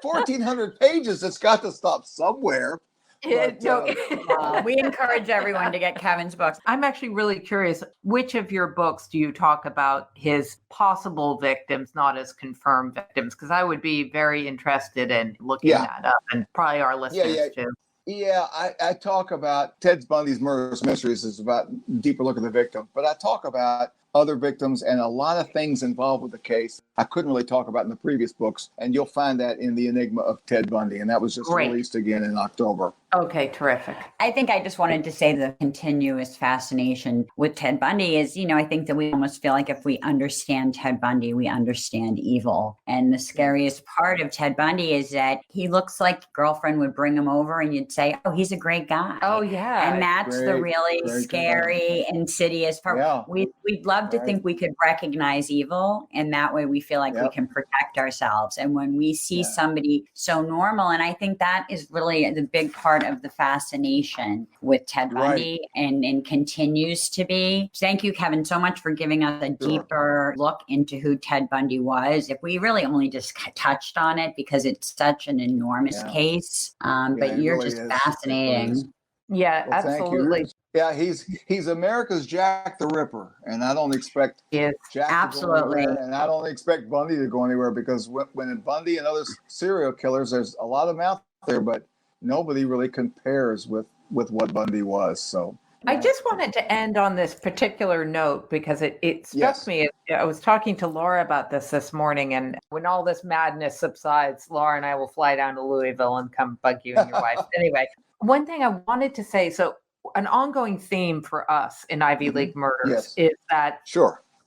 D: 1,400 pages. It's got to stop somewhere.
B: But, we encourage everyone to get Kevin's books.
A: I'm actually really curious, which of your books do you talk about his possible victims, not as confirmed victims? Because I would be very interested in looking that up, and probably our listeners too.
D: Yeah, I talk about Ted Bundy's Murderous Mysteries is about deeper look at the victim, but I talk about other victims and a lot of things involved with the case I couldn't really talk about in the previous books, and you'll find that in The Enigma of Ted Bundy, and that was just released again in October.
A: Okay, terrific.
B: I think I just wanted to say the continuous fascination with Ted Bundy is, I think that we almost feel like if we understand Ted Bundy, we understand evil. And the scariest part of Ted Bundy is that he looks like a girlfriend would bring him over and you'd say, oh, he's a great guy.
A: Oh, yeah.
B: And that's the really scary, insidious part. Yeah. We'd love to think we could recognize evil, and that way we feel like we can protect ourselves. And when we see somebody so normal, and I think that is really the big part of the fascination with Ted Bundy and continues to be. Thank you, Kevin, so much for giving us a deeper look into who Ted Bundy was. If we really only just touched on it because it's such an enormous case, but you're really just fascinating.
A: Yeah, well, absolutely.
D: Yeah, he's America's Jack the Ripper, and I don't expect Jack to go anywhere, and I don't expect Bundy to go anywhere, because when Bundy and other serial killers, there's a lot of them out there, but nobody really compares with what Bundy was. So
A: I just wanted to end on this particular note because it struck me. I was talking to Laura about this morning, and when all this madness subsides, Laura and I will fly down to Louisville and come bug you and your wife. Anyway, one thing I wanted to say, so an ongoing theme for us in Ivy League murders is that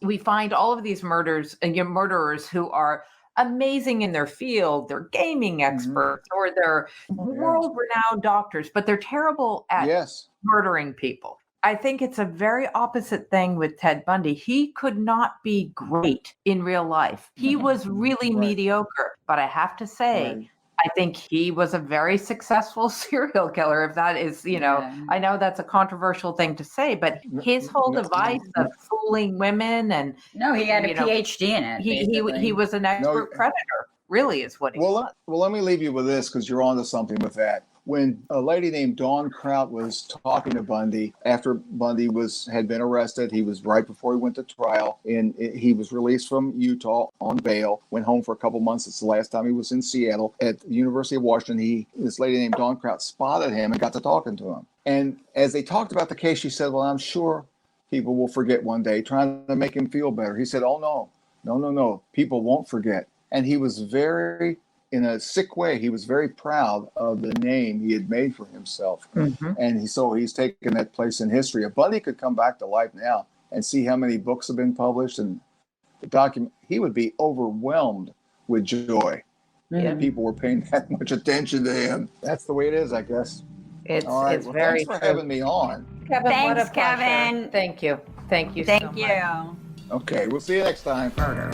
A: we find all of these murderers who are amazing in their field. They're gaming experts or they're world-renowned doctors, but they're terrible at murdering people. I think it's a very opposite thing with Ted Bundy. He could not be great in real life. He was really mediocre, but I have to say, I think he was a very successful serial killer. If that is, I know that's a controversial thing to say, but his whole device of fooling women and
B: he had a PhD in it.
A: He was an expert predator. Really, is what he was.
D: Well, let me leave you with this, because you're onto something with that. when a lady named Dawn Kraut was talking to Bundy after Bundy had been arrested. He was right before he went to trial, and he was released from Utah on bail, went home for a couple months. It's the last time he was in Seattle. At the University of Washington, this lady named Dawn Kraut spotted him and got to talking to him. And as they talked about the case, she said, well, I'm sure people will forget one day, trying to make him feel better. He said, oh, no, people won't forget. And he was in a sick way, he was very proud of the name he had made for himself. Mm-hmm. And he's taken that place in history. If Bundy could come back to life now and see how many books have been published and the document, he would be overwhelmed with joy. Mm-hmm. People were paying that much attention to him. That's the way it is, I guess. All right. Well, very thanks for having me on.
B: Kevin, thanks, Kevin.
A: Thank you. Thank you so much.
B: Thank you.
D: Okay, we'll see you next time.
A: Murder.